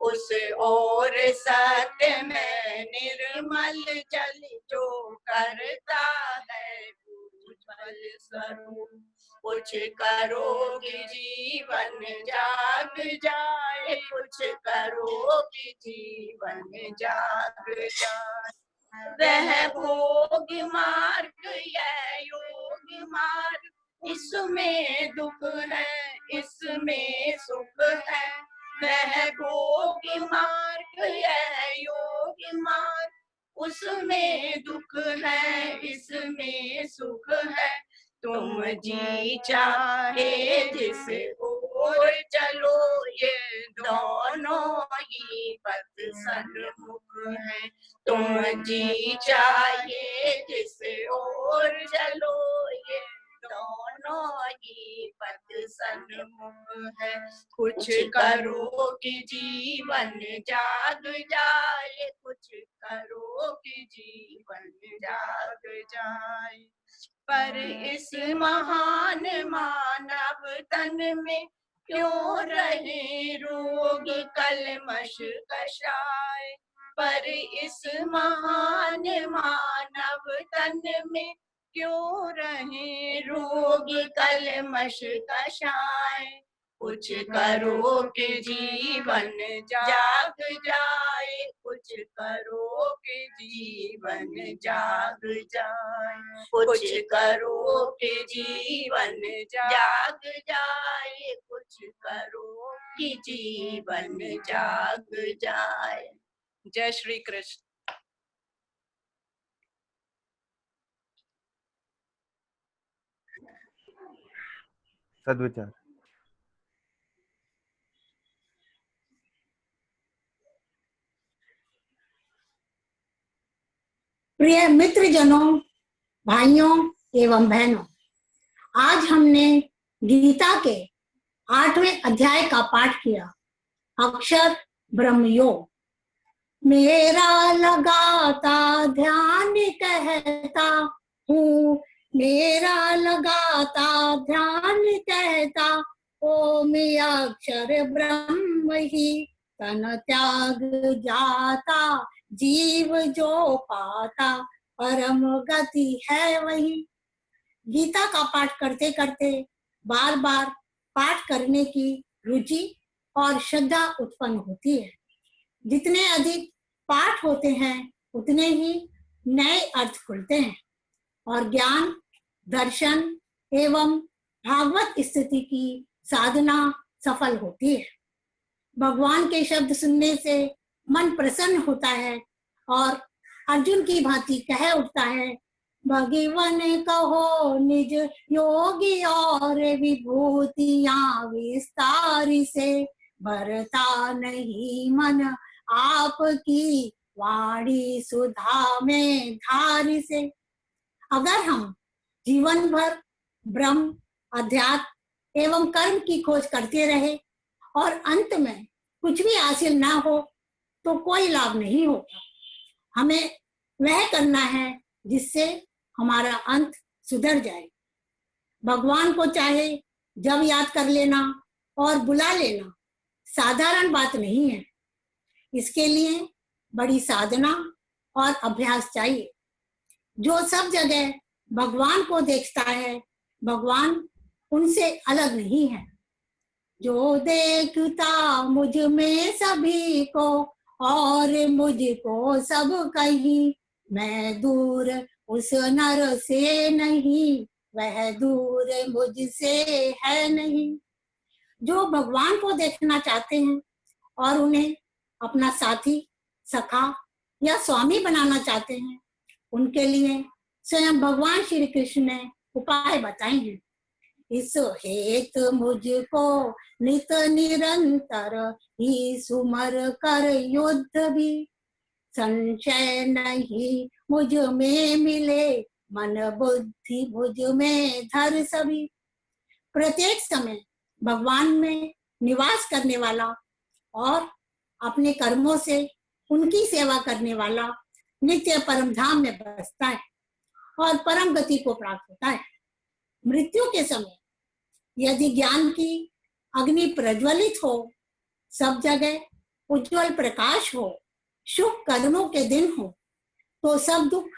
उस ओर सत्य में निर्मल जल जो करता है उज्ज्वल स्वरूप। कुछ करो कि जीवन जाग जाए, कुछ करो कि जीवन जाग जाए। वह भोग मार्ग यह योग मार्ग, इसमें दुख है इसमें सुख है। वह भोग मार्ग यह योग मार्ग, उसमें दुख है इसमें सुख है। तुम जी चाहे जिस ओर चलो, ये दोनों ही पथ सन्मुख है। तुम जी चाहे जिस ओर चलो, ये दोनों ही पथ सन्मुख है। कुछ करो कि जीवन जाग जाए, कुछ करो कि जीवन जाग जाए। पर इस महान मानव तन में क्यों रहे रोग कलमश कषाय, पर इस महान मानव तन में क्यों रहे रोग कलमश कषाय। कुछ करो कि जीवन जाग जाए, कुछ करो कि जीवन जाग जाए, कुछ करो कि जीवन जाग जाए, कुछ करो कि जीवन जाग जाए। जय श्री कृष्ण। सद्विचार। प्रिय मित्रजनों, भाइयों एवं बहनों, आज हमने गीता के 8वें अध्याय का पाठ किया, अक्षर ब्रह्म योग। मेरा लगाता ध्यान कहता हूँ, मेरा लगाता ध्यान कहता, ओम अक्षर ब्रह्म ही तन त्याग जाता, जीव जो पाता परम गति है वही। गीता का पाठ करते करते बार बार पाठ करने की रुचि और श्रद्धा उत्पन्न होती है। जितने अधिक पाठ होते हैं उतने ही नए अर्थ खुलते हैं और ज्ञान, दर्शन एवं भागवत स्थिति की साधना सफल होती है। भगवान के शब्द सुनने से मन प्रसन्न होता है और अर्जुन की भांति कह उठता है, भगवान कहो निज योगी और विभूतियां विस्तार से, भरता नहीं मन आपकी वाणी सुधा में धार से। अगर हम जीवन भर ब्रह्म, अध्यात्म एवं कर्म की खोज करते रहे और अंत में कुछ भी हासिल ना हो तो कोई लाभ नहीं होगा। हमें वह करना है जिससे हमारा अंत सुधर जाए। भगवान को चाहे जब याद कर लेना और बुला लेना साधारण बात नहीं है। इसके लिए बड़ी साधना और अभ्यास चाहिए। जो सब जगह भगवान को देखता है, भगवान उनसे अलग नहीं है। जो देखता मुझ में सभी को और मुझको सब कहीं, मैं दूर उस नर से नहीं, वह दूर मुझसे है नहीं। जो भगवान को देखना चाहते हैं और उन्हें अपना साथी, सखा या स्वामी बनाना चाहते हैं, उनके लिए स्वयं भगवान श्री कृष्ण ने उपाय बताए हैं। इस हेतु मुझको नित निरंतर ही सुमर कर युद्ध भी, संशय नहीं मुझ में मिले, मन बुद्धि भुज में धर सभी। प्रत्येक समय भगवान में निवास करने वाला और अपने कर्मों से उनकी सेवा करने वाला नित्य परम धाम में बसता है और परम गति को प्राप्त होता है। मृत्यु के समय यदि ज्ञान की अग्नि प्रज्वलित हो, सब जगह उज्जवल प्रकाश हो, शुभ कर्मों के दिन हो, तो सब दुख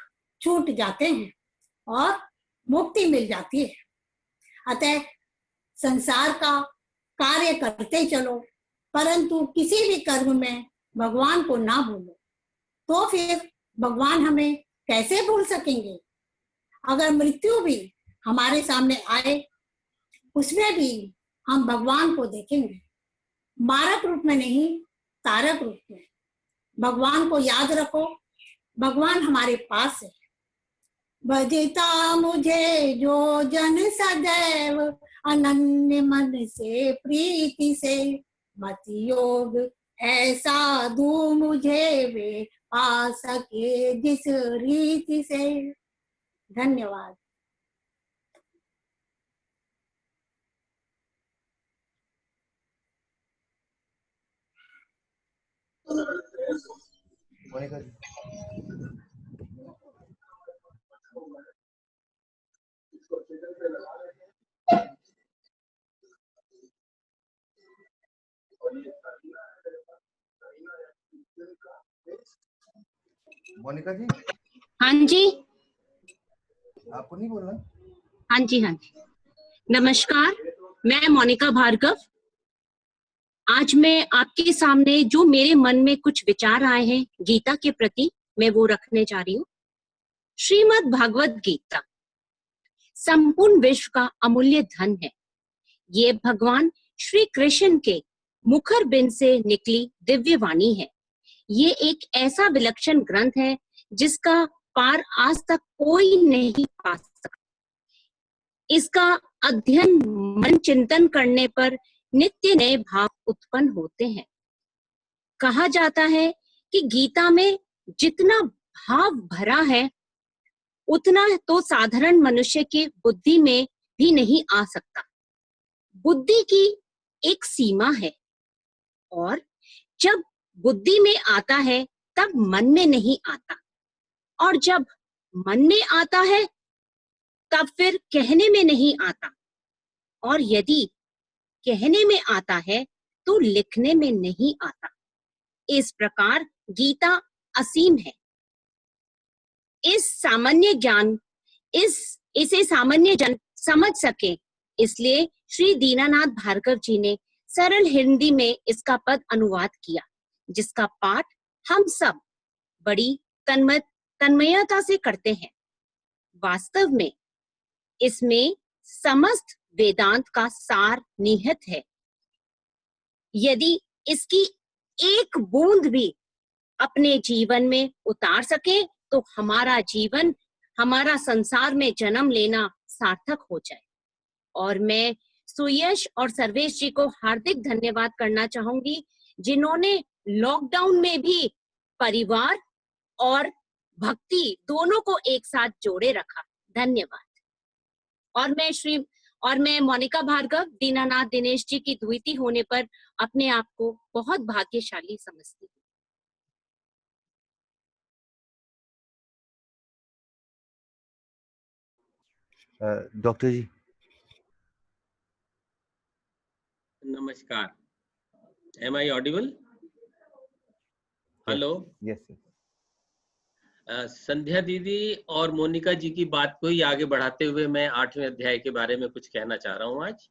छूट जाते हैं और मुक्ति मिल जाती है। अतः संसार का कार्य करते चलो, परंतु किसी भी कर्म में भगवान को ना भूलो। तो फिर भगवान हमें कैसे भूल सकेंगे? अगर मृत्यु भी हमारे सामने आए, उसमें भी हम भगवान को देखेंगे, मारक रूप में नहीं, तारक रूप में। भगवान को याद रखो, भगवान हमारे पास है। भजता मुझे जो जन सदैव, अनन्य मन से प्रीति से, मति योग ऐसा दू मुझे वे पा सके जिस रीति से। धन्यवाद। मोनिका जी। मोनिका जी, हाँ जी, आपको नहीं बोलना? हाँ जी, हाँ जी। नमस्कार, मैं मोनिका भार्गव। आज मैं आपके सामने जो मेरे मन में कुछ विचार आए हैं गीता के प्रति, मैं वो रखने जा रही हूँ। श्रीमद् भागवत गीता संपूर्ण विश्व का अमूल्य धन है। ये भगवान श्री कृष्ण के मुखर बिंद से निकली दिव्य वाणी है। ये एक ऐसा विलक्षण ग्रंथ है जिसका पार आज तक कोई नहीं पा सका। इसका अध्ययन मन चिंतन करने पर नित्य नए भाव उत्पन्न होते हैं। कहा जाता है कि गीता में जितना भाव भरा है उतना तो साधारण मनुष्य की बुद्धि में भी नहीं आ सकता। बुद्धि की एक सीमा है और जब बुद्धि में आता है तब मन में नहीं आता, और जब मन में आता है तब फिर कहने में नहीं आता, और यदि कहने में आता है तो लिखने में नहीं आता। इस प्रकार गीता असीम है। इस सामान्य ज्ञान इसे सामान्य जन समझ सके, इसलिए श्री दीनानाथ भार्गव जी ने सरल हिंदी में इसका पद अनुवाद किया, जिसका पाठ हम सब बड़ी तन्मयता से करते हैं। वास्तव में इसमें समस्त वेदांत का सार निहित है। यदि इसकी एक बूंद भी अपने जीवन में उतार सके तो हमारा जीवन, हमारा संसार में जन्म लेना सार्थक हो जाए। और मैं सुयश और सर्वेश जी को हार्दिक धन्यवाद करना चाहूंगी, जिन्होंने लॉकडाउन में भी परिवार और भक्ति दोनों को एक साथ जोड़े रखा। धन्यवाद। और मैं मोनिका भार्गव, दीनानाथ दिनेश जी की द्विती होने पर अपने आप को बहुत भाग्यशाली समझती हूँ। डॉक्टर जी। नमस्कार, am I audible? Hello. Yes. Sandhya दीदी और मोनिका जी की बात को ही आगे बढ़ाते हुए मैं 8वें अध्याय के बारे में कुछ कहना चाह रहा हूं। आज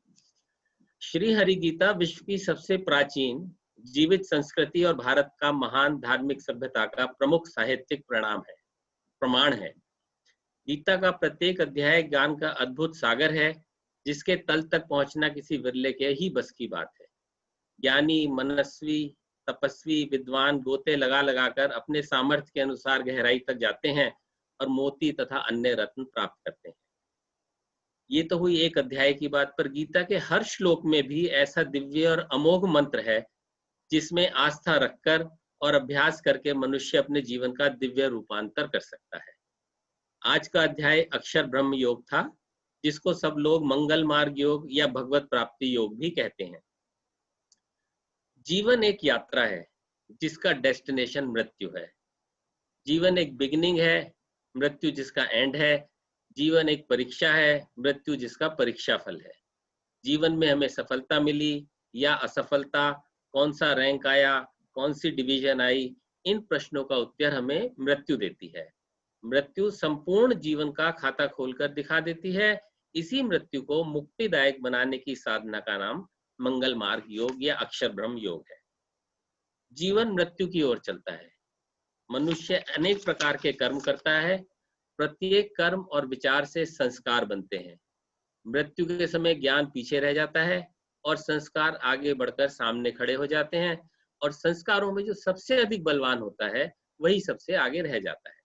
श्री हरि गीता विश्व की सबसे प्राचीन जीवित संस्कृति और भारत का महान धार्मिक सभ्यता का प्रमुख साहित्यिक प्रमाण है। गीता का प्रत्येक अध्याय ज्ञान का अद्भुत सागर है, जिसके तल तक पहुंचना किसी विरले के ही बस की बात है। ज्ञानी, मनस्वी, तपस्वी, विद्वान गोते लगा लगाकर अपने सामर्थ्य के अनुसार गहराई तक जाते हैं और मोती तथा अन्य रत्न प्राप्त करते हैं। ये तो हुई एक अध्याय की बात, पर गीता के हर श्लोक में भी ऐसा दिव्य और अमोघ मंत्र है जिसमें आस्था रखकर और अभ्यास करके मनुष्य अपने जीवन का दिव्य रूपांतर कर सकता है। आज का अध्याय अक्षर ब्रह्म योग था, जिसको सब लोग मंगल मार्ग योग या भगवत प्राप्ति योग भी कहते हैं। जीवन एक यात्रा है जिसका डेस्टिनेशन मृत्यु है। जीवन एक बिगिनिंग है, मृत्यु जिसका एंड है। जीवन एक परीक्षा है, मृत्यु जिसका परीक्षा फल है। जीवन में हमें सफलता मिली या असफलता, कौन सा रैंक आया, कौन सी डिवीजन आई, इन प्रश्नों का उत्तर हमें मृत्यु देती है। मृत्यु संपूर्ण जीवन का खाता खोलकर दिखा देती है। इसी मृत्यु को मुक्तिदायक बनाने की साधना का नाम मंगल मार्ग योग या अक्षर ब्रह्म योग है। जीवन मृत्यु की ओर चलता है। मनुष्य अनेक प्रकार के कर्म करता है। प्रत्येक कर्म और विचार से संस्कार बनते हैं। मृत्यु के समय ज्ञान पीछे रह जाता है और संस्कार आगे बढ़कर सामने खड़े हो जाते हैं, और संस्कारों में जो सबसे अधिक बलवान होता है वही सबसे आगे रह जाता है।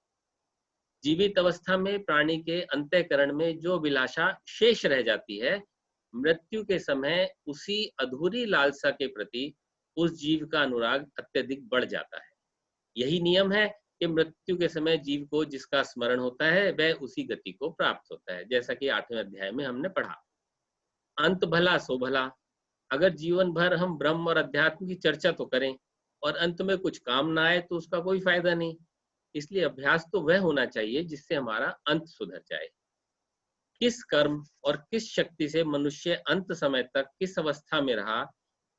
जीवित अवस्था में प्राणी के अंतःकरण में जो अभिलाषा शेष रह जाती है, मृत्यु के समय उसी अधूरी लालसा के प्रति उस जीव का अनुराग अत्यधिक बढ़ जाता है। यही नियम है कि मृत्यु के समय जीव को जिसका स्मरण होता है वह उसी गति को प्राप्त होता है, जैसा कि 8वें अध्याय में हमने पढ़ा। अंत भला सो भला। अगर जीवन भर हम ब्रह्म और अध्यात्म की चर्चा तो करें और अंत में कुछ काम ना आए तो उसका कोई फायदा नहीं। इसलिए अभ्यास तो वह होना चाहिए जिससे हमारा अंत सुधर जाए। किस कर्म और किस शक्ति से मनुष्य अंत समय तक किस अवस्था में रहा,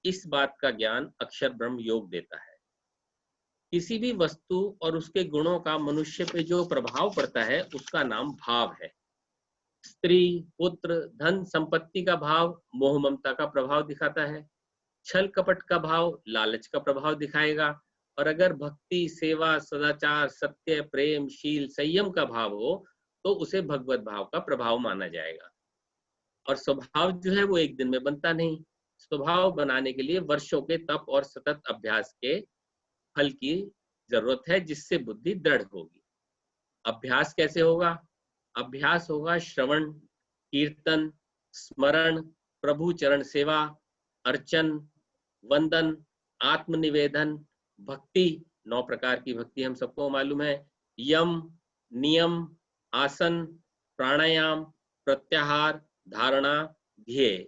इस बात का ज्ञान अक्षर ब्रह्म योग देता है। किसी भी वस्तु और उसके गुणों का मनुष्य पे जो प्रभाव पड़ता है उसका नाम भाव है। स्त्री, पुत्र, धन, संपत्ति का भाव मोह ममता का प्रभाव दिखाता है। छल कपट का भाव लालच का प्रभाव दिखाएगा। और अगर भक्ति, सेवा, सदाचार, सत्य, प्रेम, शील, संयम का भाव हो तो उसे भगवत भाव का प्रभाव माना जाएगा। और स्वभाव जो है वो एक दिन में बनता नहीं। स्वभाव बनाने के लिए वर्षों के तप और सतत अभ्यास के फल की जरूरत है, जिससे बुद्धि दृढ़ होगी। अभ्यास कैसे होगा? अभ्यास होगा श्रवण, कीर्तन, स्मरण, प्रभु चरण सेवा, अर्चन, वंदन, आत्मनिवेदन, भक्ति। 9 प्रकार की भक्ति हम सबको मालूम है। यम, नियम, आसन, प्राणायाम, प्रत्याहार, धारणा, ध्येय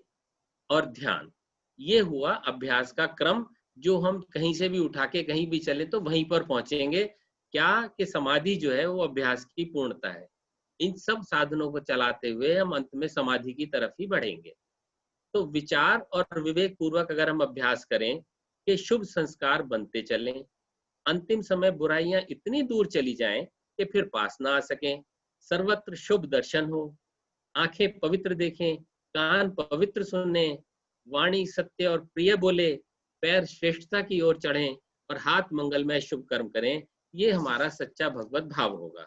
और ध्यान। ये हुआ अभ्यास का क्रम, जो हम कहीं से भी उठा के कहीं भी चले तो वहीं पर पहुंचेंगे। क्या कि समाधि जो है वो अभ्यास की पूर्णता है। इन सब साधनों को चलाते हुए हम अंत में समाधि की तरफ ही बढ़ेंगे। तो विचार और विवेक पूर्वक अगर हम अभ्यास करें कि शुभ संस्कार बनते चलें, अंतिम समय बुराइयां इतनी दूर चली जाएं कि फिर पास ना आ सकें, सर्वत्र शुभ दर्शन हो, आंखें पवित्र देखें, कान पवित्र सुने, वाणी सत्य और प्रिय बोले, पैर श्रेष्ठता की ओर चढ़ें और हाथ मंगलमय शुभ कर्म करें। ये हमारा सच्चा भगवत भाव होगा।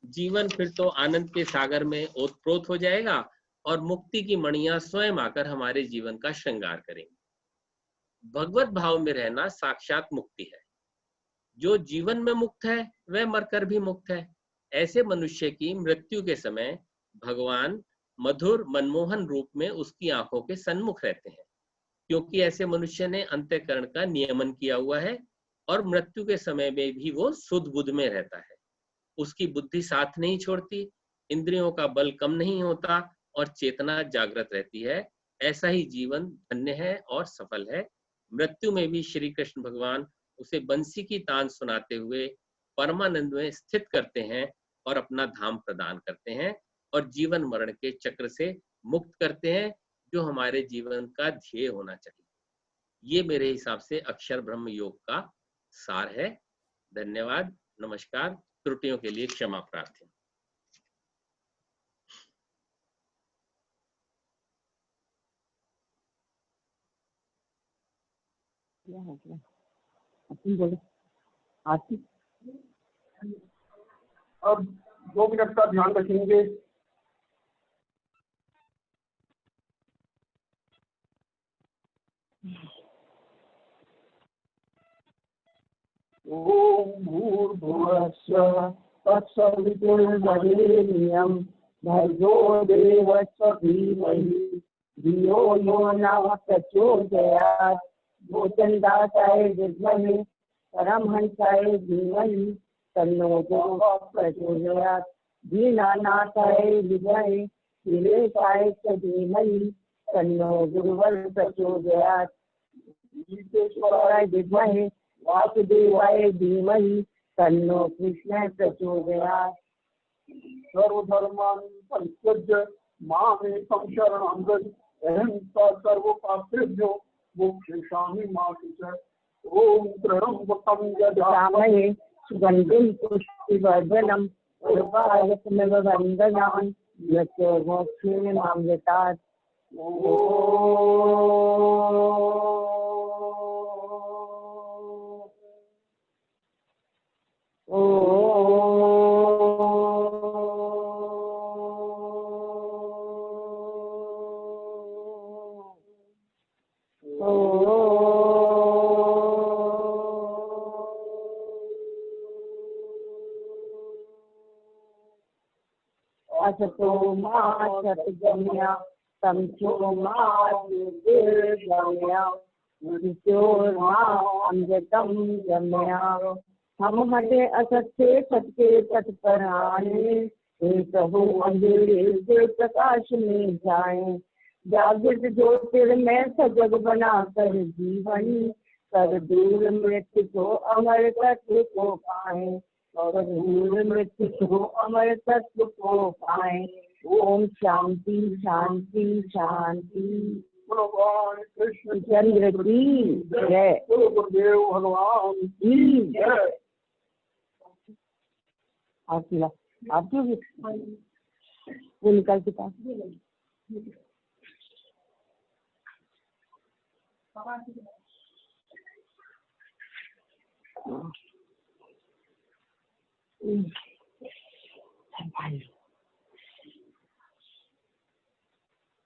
जीवन फिर तो आनंद के सागर में ओतप्रोत हो जाएगा और मुक्ति की मणियां स्वयं आकर हमारे जीवन का श्रृंगार करेंगे। भगवत भाव में रहना साक्षात मुक्ति है। जो जीवन में मुक्त है वह मरकर भी मुक्त है। ऐसे मनुष्य की मृत्यु के समय भगवान मधुर मनमोहन रूप में उसकी आंखों के सन्मुख रहते हैं, क्योंकि ऐसे मनुष्य ने अंतःकरण का नियमन किया हुआ है और मृत्यु के समय में भी वो शुद्ध बुद्ध में रहता है। उसकी बुद्धि साथ नहीं छोड़ती, इंद्रियों का बल कम नहीं होता और चेतना जागृत रहती है। ऐसा ही जीवन धन्य है और सफल है। मृत्यु में भी श्री कृष्ण भगवान उसे बंसी की तान सुनाते हुए परमानंद में स्थित करते हैं और अपना धाम प्रदान करते हैं और जीवन मरण के चक्र से मुक्त करते हैं, जो हमारे जीवन का ध्येय होना चाहिए। ये मेरे हिसाब से अक्षर ब्रह्म योग का सार है। धन्यवाद, नमस्कार। त्रुटियों के लिए क्षमा प्रार्थना। क्या हो गया? तुम बोलो आरती। और 2 मिनट का ध्यान रखेंगे। ओम भूर्भुवस्सुः तत्सवितुर्वरेण्यं भर्गो देवस्य धीमहि धियो यो नः प्रचोदयात्। भूतनदासाय विद्महे परमहंसाय धीमहि तन्नो देवः प्रचोदयात्। दीनानाथाय विद्महे श्रीलेशाय च धीमहि तन्नो गुरुवर प्रचोदयात्। ईश्वराय विद्महे वासुदेवाय धीमहि तन्नो कृष्ण प्रचोदयात्। सर्वधर्मान् परित्यज्य मामेकं शरणं व्रज अहं सर्वपापेभ्यो मोक्षयिष्यामि मा शुचः। ओम त्र्यंबकं यजामहे सुगन्धिं पुष्टिवर्धनम् उर्वारुकमिव वन्दनान् यस्य मोक्षेण मामृतात्। असतो मा सद्गम्या तमसो मा ज्योतिर्गम्या मृत्योर्मा अमृतं गम्या। हम हटे असत से सत्य तत्परायण हे प्रभु अंधेरे से प्रकाश में जाए। जागृत ज्योतिर्मय सजग बना कर जीवन कर दूर मृत्यु को अमर तत्व को पाए और दूर मृत्यु को अमर तत्व को पाए। ओम शांति शांति शांति। भगवान कृष्ण चंद्र की जय। गुरुदेव भगवान की जय। आप वो निकाल के पास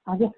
आगे।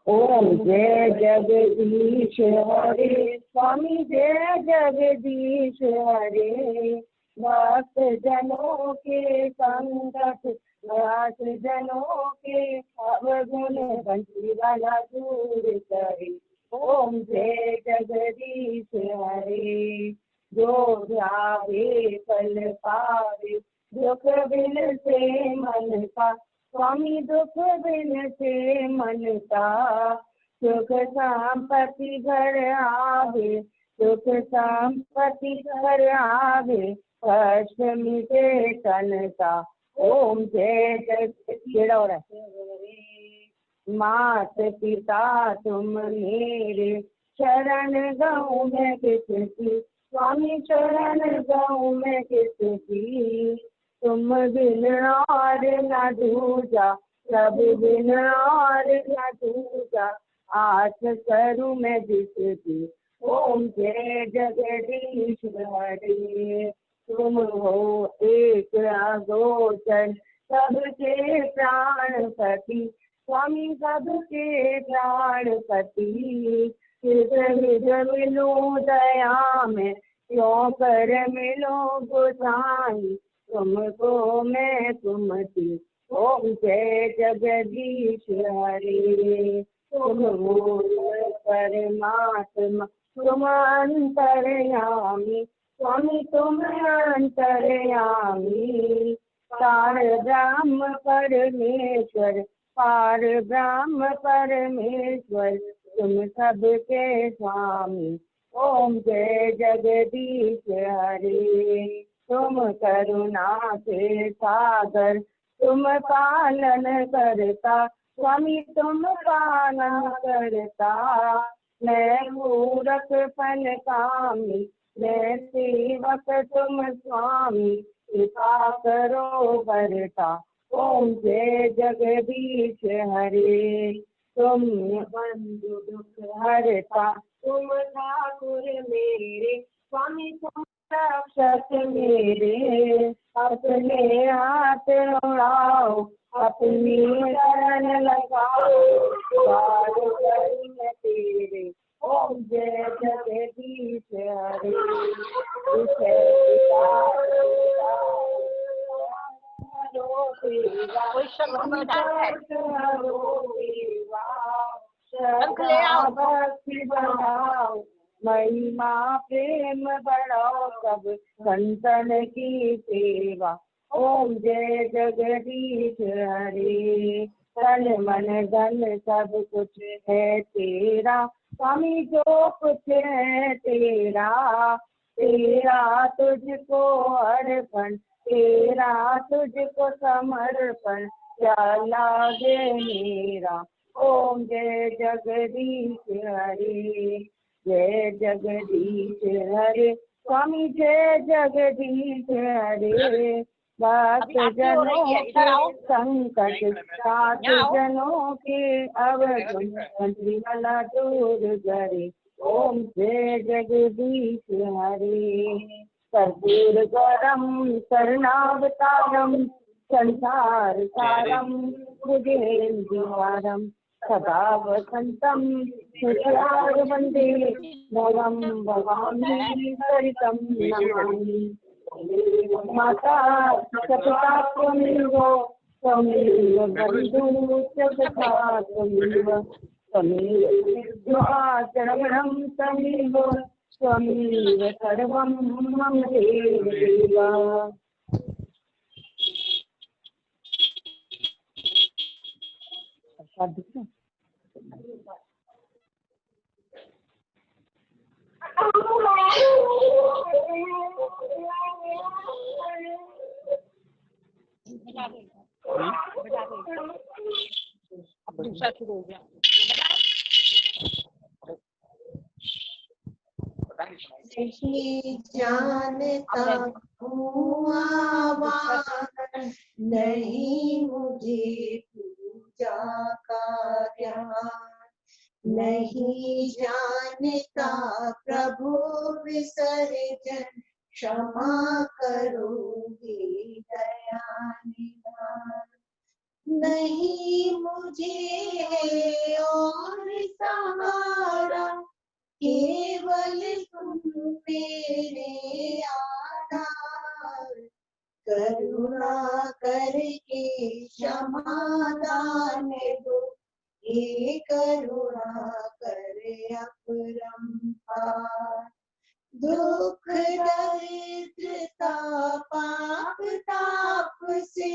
ओम जय जगदीश हरे स्वामी जय जगदीश हरे। भक्त जनों के संकट दास जनों के अवगुण बंशीवाला दूर करे। ओम जय जगदीश हरे। जो ध्यावे फल पावे दुख बिन से मन का स्वामी दुख बिन से मन का। सुख संपत्ति घर आवे सुख संपत्ति घर आवे कष्ट मिटे तन का। ओम जय जय। मात पिता तुम मेरे शरण गाँव में किसकी स्वामी शरण गाँव में किसकी। तुम बिन और न दूजा सब बिन और न दूजा आस करूँ मैं जिसकी। ओम जय जगदीश हरे। तुम हो एक अगोचर सबके प्राणपति स्वामी सबके प्राणपति। हृदय मिलो दया में क्यों कर मिलो गोसाई तुमको मैं तुमती। ओम जय जगदीश हरे। तुम परमात्मा तुम अंतर्यामी स्वामी तुम अंतर्यामी। पार ब्रह्म परमेश्वर पार ब्रह्म परमेश्वर तुम सबके स्वामी। ओम जय जगदीश हरे। तुम करुणा के सागर तुम पालन करता स्वामी तुम पालन करता। मैं मूरख फल कामी मैं सेवक तुम स्वामी कृपा करो बरता। ओम जय जगदीश हरे। तुम बंधु दुख हरता तुम ठाकुर मेरे स्वामी तुम रक्षक मेरे। अपने हाथ उड़ाओ, अपनी शरण लगाओ, द्वार करुण तेरे, ओम जय जगदीश हरे। भक्ति बढ़ाओ, महिमा प्रेम बढ़ाओ, सब संतन की सेवा, ओम जय जगदीश हरे। तन मन धन सब कुछ है तेरा, स्वामी जो कुछ है तेरा, तेरा तुझको अर्पण, तेरा तुझको समर्पण, क्या लागे मेरा, ओम जय जगदीश हरे। जय जगदीश हरे, स्वामी जय जगदीश हरे। भक्त जनों के संकट, सात जनों के अवगुण, मंत्री वाला दूर करे, ओम जय जगदीश हरे। कर्पूर गौरम करुणावतारम, संसार सारम भुजगेन्द्रहारम, सदा वसंतम हृदयार वंदे, भवम भवानी सरितम नमामि। माता सतता त्वमेव, त्वमेव बन्धुः सतता त्वमेव, त्वमेव विद्या चरणं त्वमेव, त्वमेव सर्वं मम देव। दूसरा शुरू हो गया। नहीं जानता हूँ आवाहन, नहीं मुझे पूजा का ज्ञान, नहीं जानता प्रभु विसर्जन, क्षमा करोगे दया निधान। नहीं मुझे और सहारा, केवल तुम मेरे आधार, करुणा करके क्षमादान दो, ये करुणा करे अपरंपार। दुख दरिद्रता पाप ताप से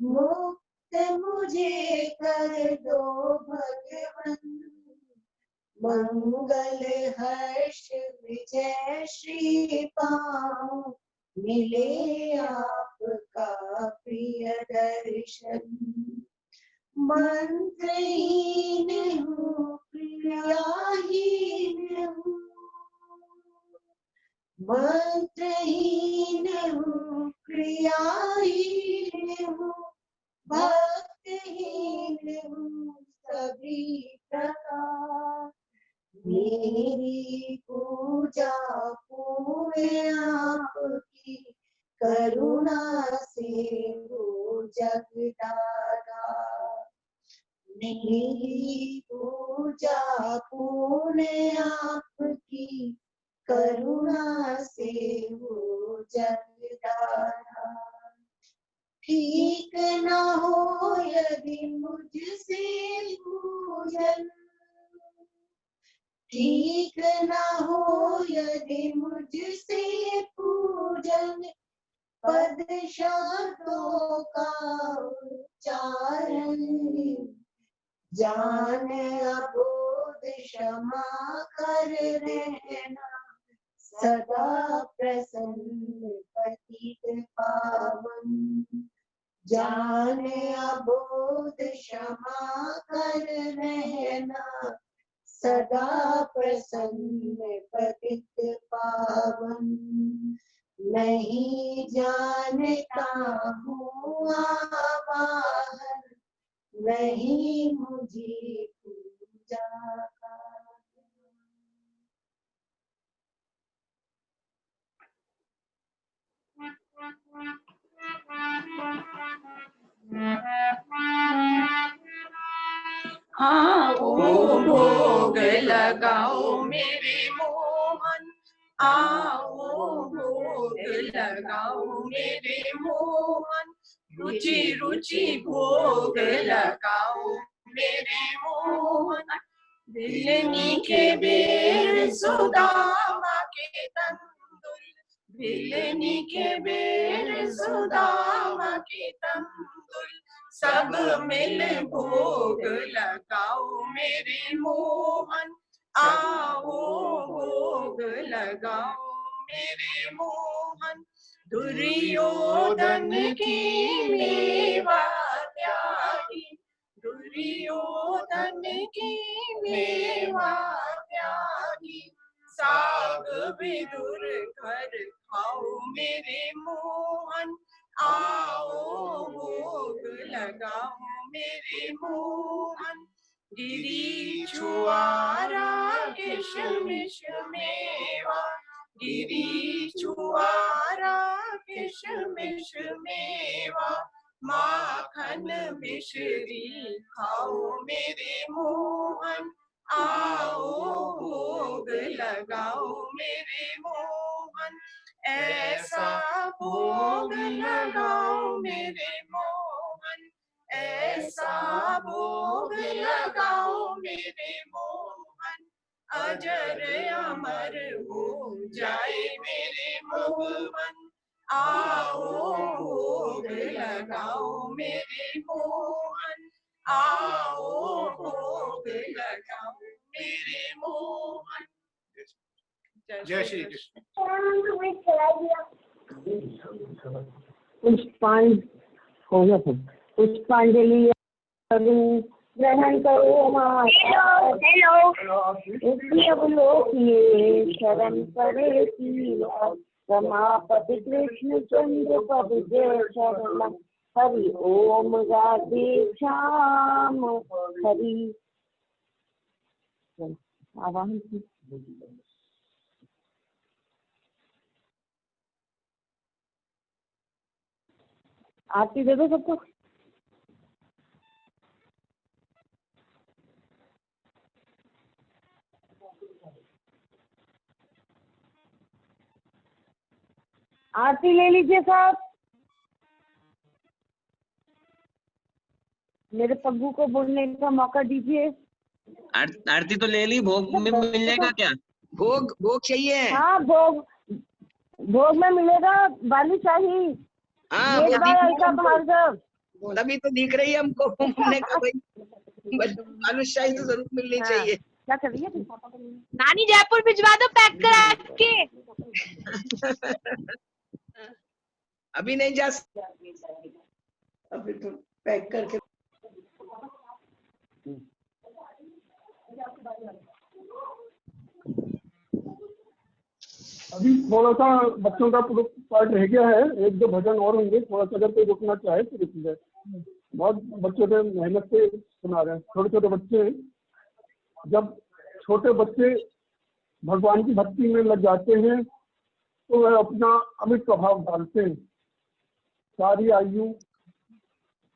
मुक्त मुझे कर दो भगवन, मंगल हर्ष विजय श्री पाऊं, मिले आपका प्रिय दर्शन। मंत्रहीन हूँ क्रियाहीन हूँ, मंत्रहीन हूँ क्रियाहीन हूँ, भक्तहीन हूँ सभी प्रकार। मेरी पूजा पूर्ण आपकी, करुणा से हो जगदाता। मेरी पूजा पूर्ण आपकी, करुणा से हो जगदाता। ठीक न हो यदि मुझसे पूजन, ठीक न हो यदि मुझसे पूजन, पद शब्दों का उच्चारण, जान अबोध क्षमा कर रहना, सदा प्रसन्न पतित पावन। जान अबोध क्षमा कर रहना, सदा प्रसन्न पतित पावन। नहीं जानता हूँ आवाहन, नहीं मुझे पूजा का। भोग लगाओ मेरे मोहन, आओ भोग लगाओ मेरे मोहन, रुचि रुचि भोग लगाओ मेरे मोहन। भिलनी के बेर सुदामा के तंदुल, भिलनी के बेर सुदामा के तंदुल, सब मिल भोग लगाओ मेरे मोहन, आओ भोग लगाओ मेरे मोहन। दुर्योधन की मेवा त्यागी, दुर्योधन की मेवा त्यागी, साग विदुर घर खाओ मेरे मोहन, आओ भोग लगाओ मेरे मोहन। गिरी छुआरा किशमिश मेवा, गिरी छुआरा किशमिश मेवा, माखन मिश्री खाओ मेरे मोहन, आओ भोग लगाओ मेरे मोहन। ऐसा भोग लगाओ मेरे मोहन, ऐसा भोग लगाओ मेरे मोहन, अजर अमर हो जाए मेरे मोहन, आओ भोग लगाओ मेरे मोहन, आओ भोग लगाओ मेरे मोहन। जय श्री कृष्ण। पुष्पांजलि ग्रहण करो माता, अवलोकिए शरण परे कीला, रमापति कृष्ण चंद्र पद जय शरण, हरि ओम राधे श्याम हरि। आवाहन आरती दे दो सबको। आरती ले लीजिए साहब। मेरे पग्गू को बोलने का मौका दीजिए। आरती तो ले ली, भोग में मिल जाएगा क्या? भोग भोग चाहिए? हाँ भोग, भोग में मिलेगा बालूशाही। हाँ भार्गव तभी तो दिख रही है हमको। हमने कहा भाई बालूशाही तो जरूर मिलनी चाहिए। क्या कर रही है? नानी जयपुर भिजवा दो पैक करा के। अभी नहीं जा सकते, अभी तो पैक करके। अभी थोड़ा सा बच्चों का पार्ट रह गया है, एक दो भजन और होंगे, थोड़ा सा अगर कोई रुकना चाहे तो रुक जाए। बहुत बच्चों से मेहनत से सुना रहे हैं, छोटे छोटे बच्चे। जब छोटे बच्चे भगवान की भक्ति में लग जाते हैं तो वह अपना अमित प्रभाव डालते हैं। सारी आयु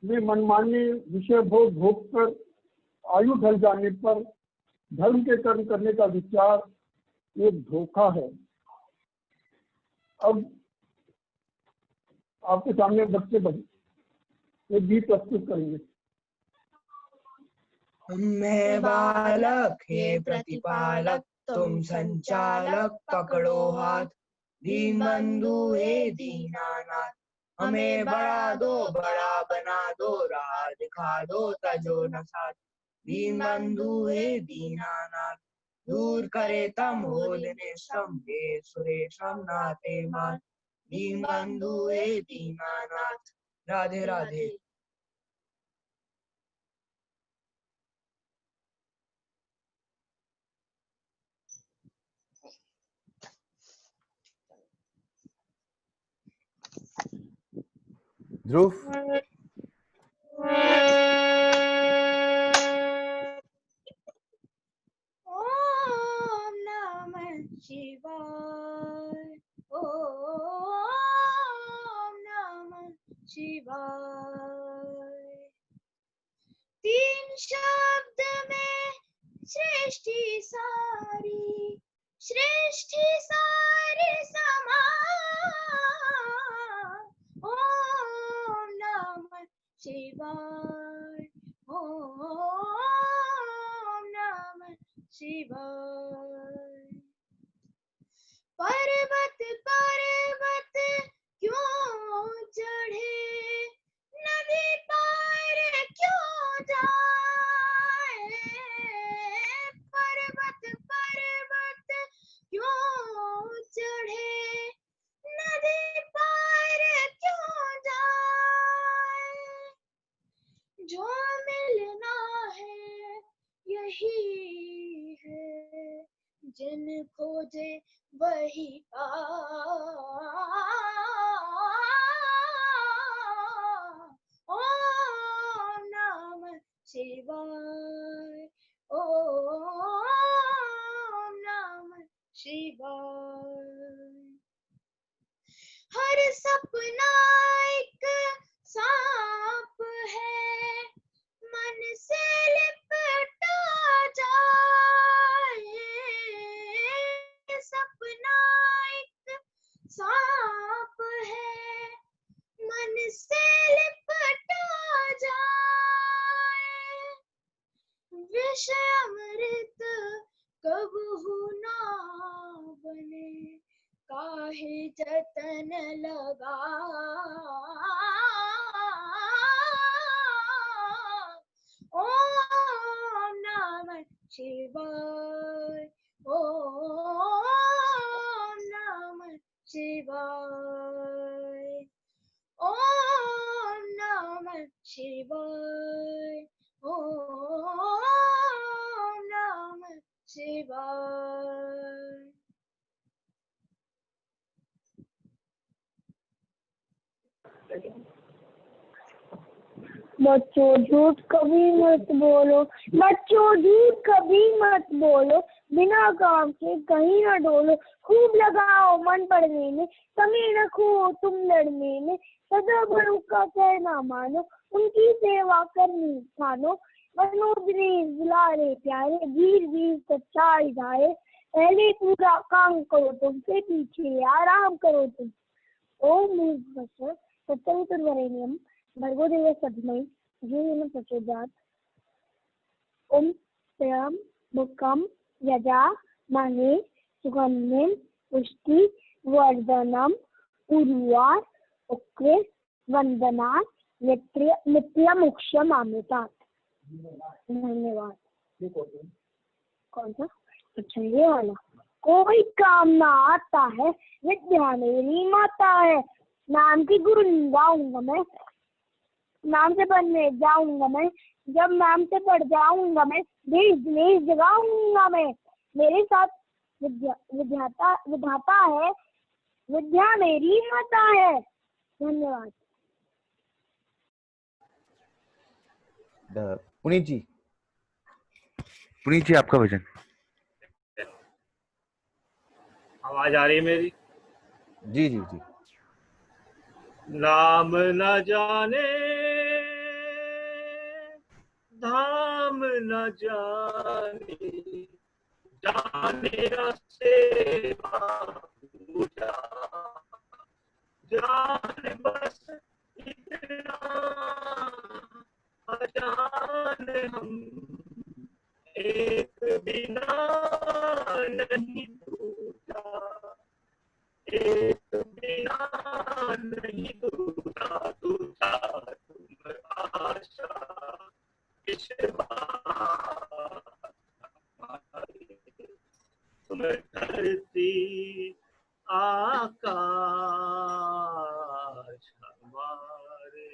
में मनमाने विषय भोग भोग कर आयु ढल जाने पर धर्म के कर्म करने का विचार एक धोखा है। अब आपके सामने बच्चे एक गीत प्रस्तुत करेंगे। मैं बालक हे प्रतिपालक, तुम संचालक पकड़ो हाथ, दीन बंधु हे दीनानाथ, हमें बढ़ा दो बड़ा बना दो, राह दिखा दो तजो न साथ। दीन बंधु हे दीनानाथ, दूर करे तम हो दिनेशम, हे सुरेशम नाते मान। दीन बंधु हे दीनानाथ। राधे राधे। ध्रुव ओम नमः शिवाय, ओम नमः शिवाय। तीन शब्द में सृष्टि सारी समा ओम नमः शिवाय ओम नमः शिवाय। पर्वत पर्वत क्यों चढ़े नदी पार क्यों जाए, पर्वत पर्वत क्यों चढ़े नदी पार क्यों जाए, जो मिलना है यही है, जिन खोजे वही ओम नमः शिवाय ओम नमः शिवाय। हर सपना एक सांप है, मन से लिपटा जाए, सपना एक सांप है, मन से लिपटा जाए, विष अमृत कबहू ना बने, काहे जतन लगा ओम नमः शिवाय ओम नमः शिवाय ओम नमः शिवाय ओम नमः शिवाय। बच्चों झूठ कभी मत बोलो, बच्चों झूठ कभी मत बोलो, बिना काम के कहीं न डोलो, खूब लगाओ मन पढ़ने में, कमी न खो तुम लड़ने में, सदा बड़ों का कहना मानो, उनकी सेवा करनी ठानो, मनोदने बुलारे प्यारे, वीर वीर सच्चाई धारे, पहले पूरा काम करो तुम, से पीछे आराम करो तुम। ओम भूर्भुवः तत्सवितुर्वरेण्यं भर्गो देवस्य धीमहि धियो न प्रचोदयात्। ओम त्र्यं बकं यजामहे सुगन्धिं पुष्टिवर्धनम् उर्वारुकमिव वन्दनात् नित्यमोक्षमामृतात्। धन्यवाद। कौन सा? अच्छा ये वाला। कोई काम ना आता है विद्या मेरी माता है, नाम की गुरु गाऊंगा मैं, नाम से पढ़ने जाऊंगा मैं, जब नाम से पढ़ जाऊंगा मैं, देश दिनेश जगाऊंगा मैं, मेरे साथ विधाता है, विद्या मेरी माता है। धन्यवाद। पुनीत जी आपका भजन। आवाज आ रही है मेरी? जी जी जी। नाम न जाने धाम न जाने, जाने रास्ते पूजा, जाने बस इतना अजान हम, एक बिना नहीं टूटा, एक बिना नहीं टूटा, टूटा तुम आशा तुम धरती आकाश हमारे।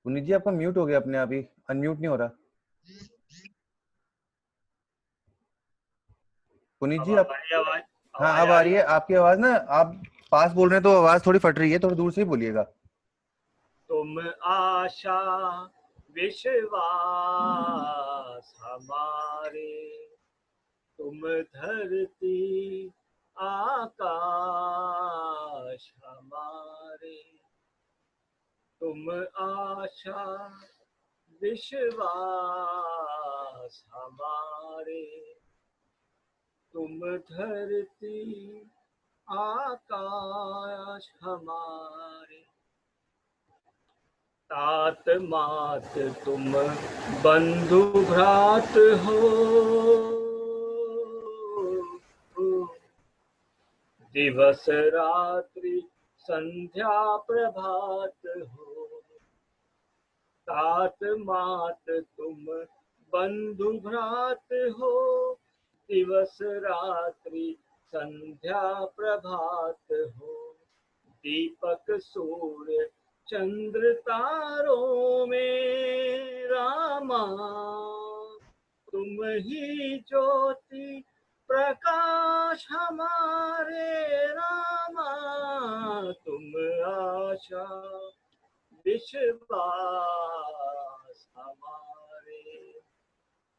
पुनीत जी आपका म्यूट हो गया अपने आप ही, अनम्यूट नहीं हो रहा। पुनीत जी आप, हाँ अब आ रही है आपकी आवाज ना, आप पास बोल रहे हैं तो आवाज थोड़ी फट रही है, थोड़ी दूर से ही बोलिएगा। तुम आशा विश्वास हमारे, तुम धरती आकाश हमारे, तुम आशा विश्वास हमारे, तुम धरती आकाश हमारे। तात मात तुम बंधु भ्रात हो, दिवस रात्रि संध्या प्रभात हो। तात मात तुम बंधु भ्रात हो, दिवस रात्रि संध्या प्रभात हो। दीपक सूर्य चंद्र तारों में रामा, तुम ही ज्योति प्रकाश हमारे रामा, तुम आशा विश्वास हमारे,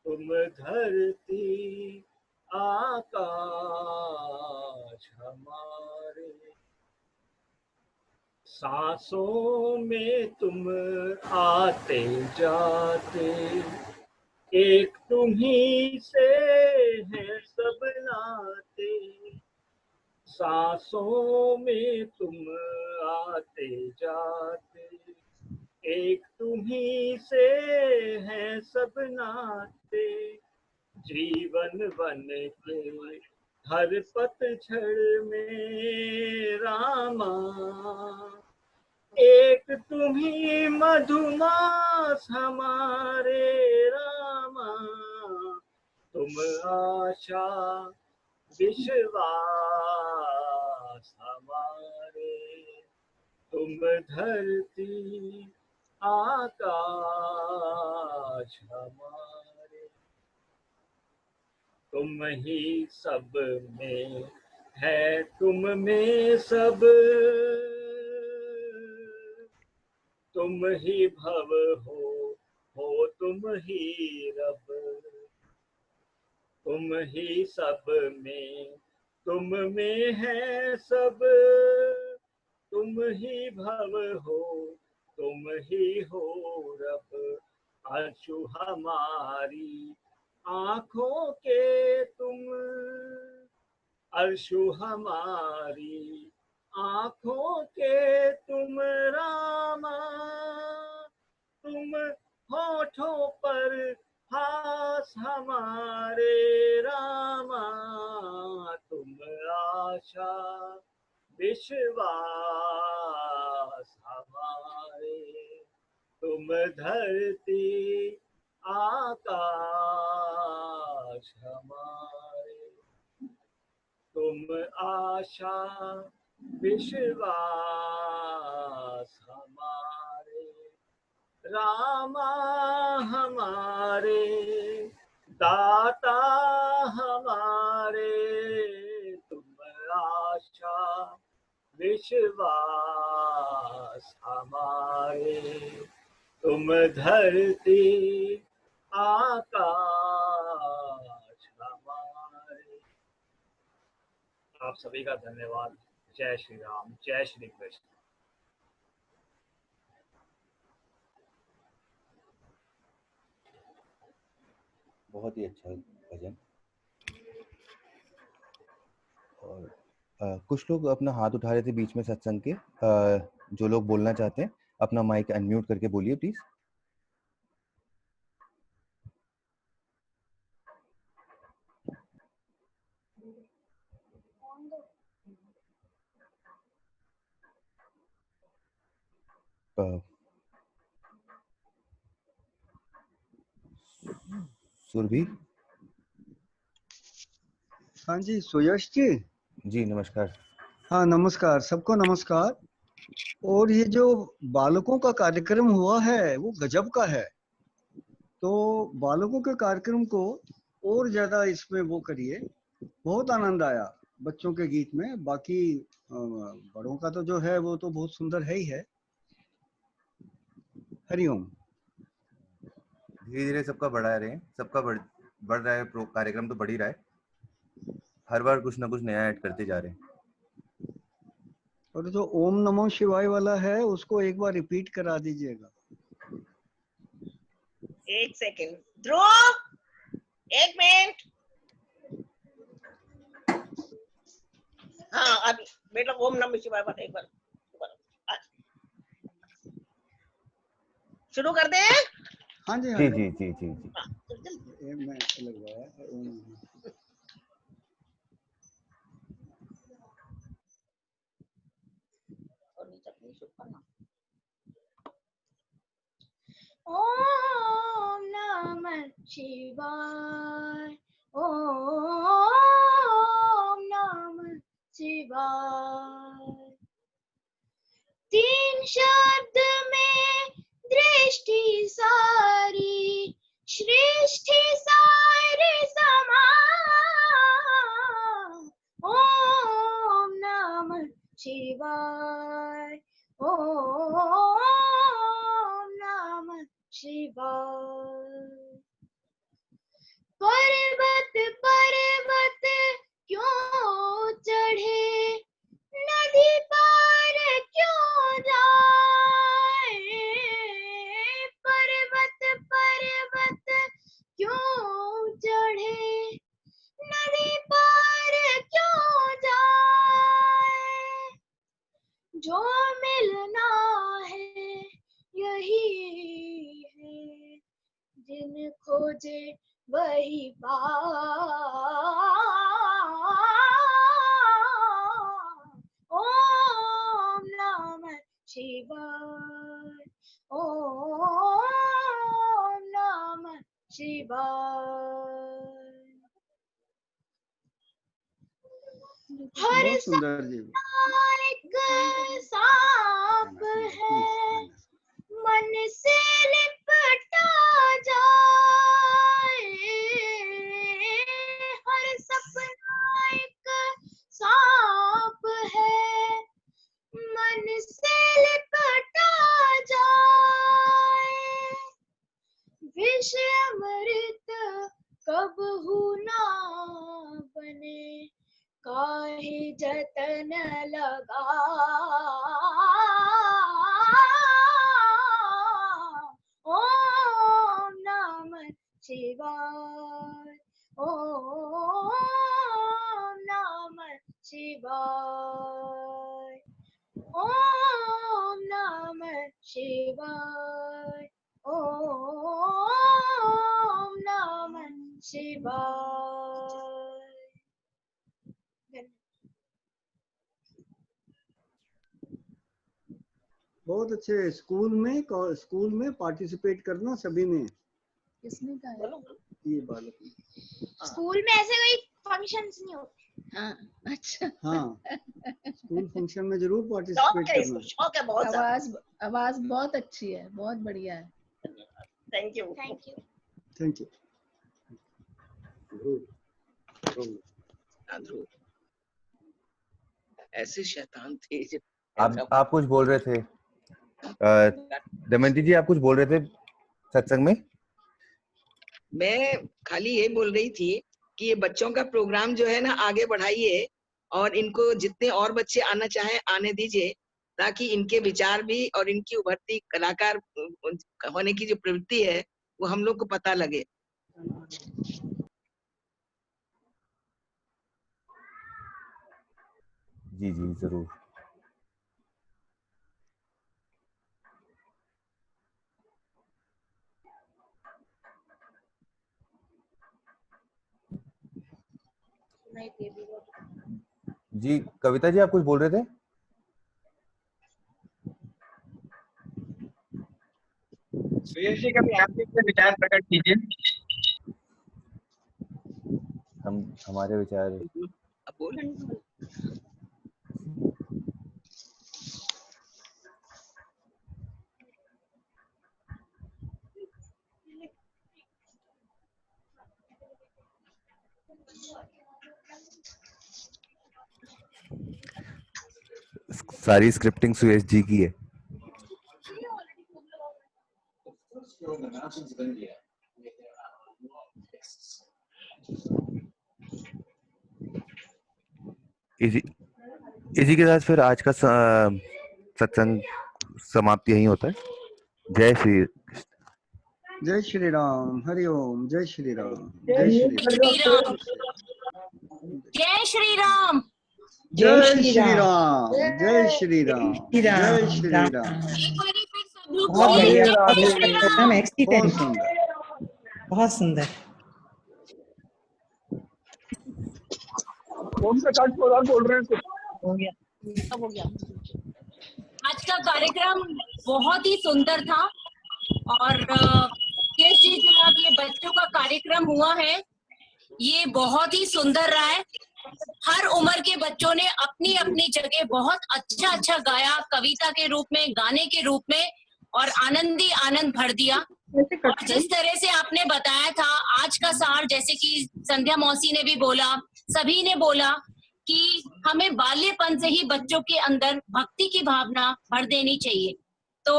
तुम धरती आकाश हमारे। सांसों में तुम आते जाते, एक तुम्ही से है सब नाते। सांसों में तुम आते जाते, एक तुम्ही से है सब नाते। जीवन बन के हर पतझड़ में रामा, एक तुम्ही मधुमास हमारे रामा, तुम आशा विश्वास हमारे, तुम धरती आकाश हमारे। तुम ही सब में है, तुम में सब, तुम ही भव हो तुम ही रब। तुम ही सब में, तुम में है सब, तुम ही भव हो तुम ही हो रब। अर्शु हमारी आँखों के तुम, अर्शु हमारी आँखों के तुम रामा, तुम होठों पर हास हमारे रामा, तुम आशा विश्वास हमारे, तुम धरती आकाश हमारे, तुम आशा विश्वास हमारे। रामा हमारे दाता हमारे, तुम आशा विश्वास हमारे, तुम धरती आकाश हमारे। आप सभी का धन्यवाद। जय श्री राम, जय श्री कृष्ण। बहुत ही अच्छा भजन। और कुछ लोग अपना हाथ उठा रहे थे बीच में सत्संग के। जो लोग बोलना चाहते हैं अपना माइक अनम्यूट करके बोलिए प्लीज। सुरभि। हाँ जी, सुयश जी। जी नमस्कार। हाँ नमस्कार, सबको नमस्कार। और ये जो बालकों का कार्यक्रम हुआ है वो गजब का है। तो बालकों के कार्यक्रम को और ज्यादा इसमें वो करिए। बहुत आनंद आया बच्चों के गीत में। बाकी बड़ों का तो जो है वो तो बहुत सुंदर है ही है। हरिओम। धीरे धीरे सबका बढ़ा रहे हैं, सबका बढ़ रहा है, कार्यक्रम तो बढ़ ही रहा है, हर बार कुछ ना कुछ नया ऐड करते जा रहे हैं। और जो ओम नमो शिवाय वाला है उसको एक बार रिपीट करा दीजिएगा। एक सेकंड ध्रुव, एक मिनट। हाँ अभी बेटा ओम नमः शिवाय वाला एक बार शुरू कर दे। हाँ जी, जी जी जी जी जी। मैं लगवाया ओम नमः। ओम नमः शिवाय, ओम नमः शिवाय। तीन शब्द में दृष्टि सारी, सृष्टि सारी समा। ओम नमः शिवाय, ओम नमः शिवाय। पर्वत पर्वत क्यों चढ़े, नदी पार क्यों जाए। पर्वत पर्वत क्यों चढ़े, नदी पार क्यों जाए। जो मिलना है यही है, जिन खोजे वही ओम नमः शिवाय, ओम नमः शिवाय। हर बहुत सुंदर जी। एक सांप है, मन से लिपटा जाए। हर सपना एक सांप है, मन से लिपटा जाए। विष अमृत कबहू ना बने, काहे जतन लगा। ओम नमः शिवाय, ओम नमः शिवाय, ओम नमः शिवाय, ओम नमः शिवाय। बहुत अच्छे। स्कूल में पार्टिसिपेट करना सभी ने। किसने कहा? ये बालक स्कूल में ऐसे कोई फंक्शंस नहीं होते। हाँ अच्छा। हाँ, स्कूल फंक्शन में जरूर पार्टिसिपेट करना। शौक है बहुत ज्यादा। आवाज बहुत अच्छी है, बहुत बढ़िया है। Thank you. Thank you. Thank you. ऐसे शैतान थे जो आप कुछ बोल रहे थे, दमयंती जी आप कुछ बोल रहे थे सत्संग में। मैं खाली ये बोल रही थी कि ये बच्चों का प्रोग्राम जो है ना आगे बढ़ाइए, और इनको जितने और बच्चे आना चाहें आने दीजिए, ताकि इनके विचार भी और इनकी उभरती कलाकार होने की जो प्रवृत्ति है वो हम लोग को पता लगे। जी जी जरूर। जी कविता जी आप कुछ बोल रहे थे। सुयश जी कभी आप भी अपने विचार प्रकट कीजिए। हमारे विचार सारी स्क्रिप्टिंग सुयश जी की है। इसी के साथ फिर आज का सत्संग समाप्ति यही होता है। जय श्री राम, हरि ओम, जय श्री राम, जय श्री राम, जय श्री राम, जय श्री राम, जय श्री राम, जय श्री राम। बहुत बढ़िया, राधे प्रोग्राम बहुत एक्सीलेंट, सुंदर। बहुत सुंदर। कौन सा कार्ड प्रोग्राम बोल रहे हैं? हो गया, सब हो गया। आज का कार्यक्रम बहुत ही सुंदर था और ये जनाब ये बच्चों का कार्यक्रम हुआ है, ये बहुत ही सुंदर रहा है। हर उम्र के बच्चों ने अपनी अपनी जगह बहुत अच्छा गाया, कविता के रूप में, गाने के रूप में, और आनंद ही आनंद भर दिया। और जिस तरह से आपने बताया था आज का सार, जैसे कि संध्या मौसी ने भी बोला, सभी ने बोला कि हमें बाल्यपन से ही बच्चों के अंदर भक्ति की भावना भर देनी चाहिए। तो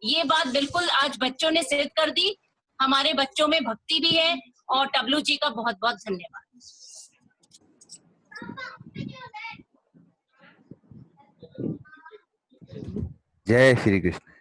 ये बात बिल्कुल आज बच्चों ने सिद्ध कर दी, हमारे बच्चों में भक्ति भी है। और टबलू जी का बहुत बहुत धन्यवाद। जय श्री कृष्ण।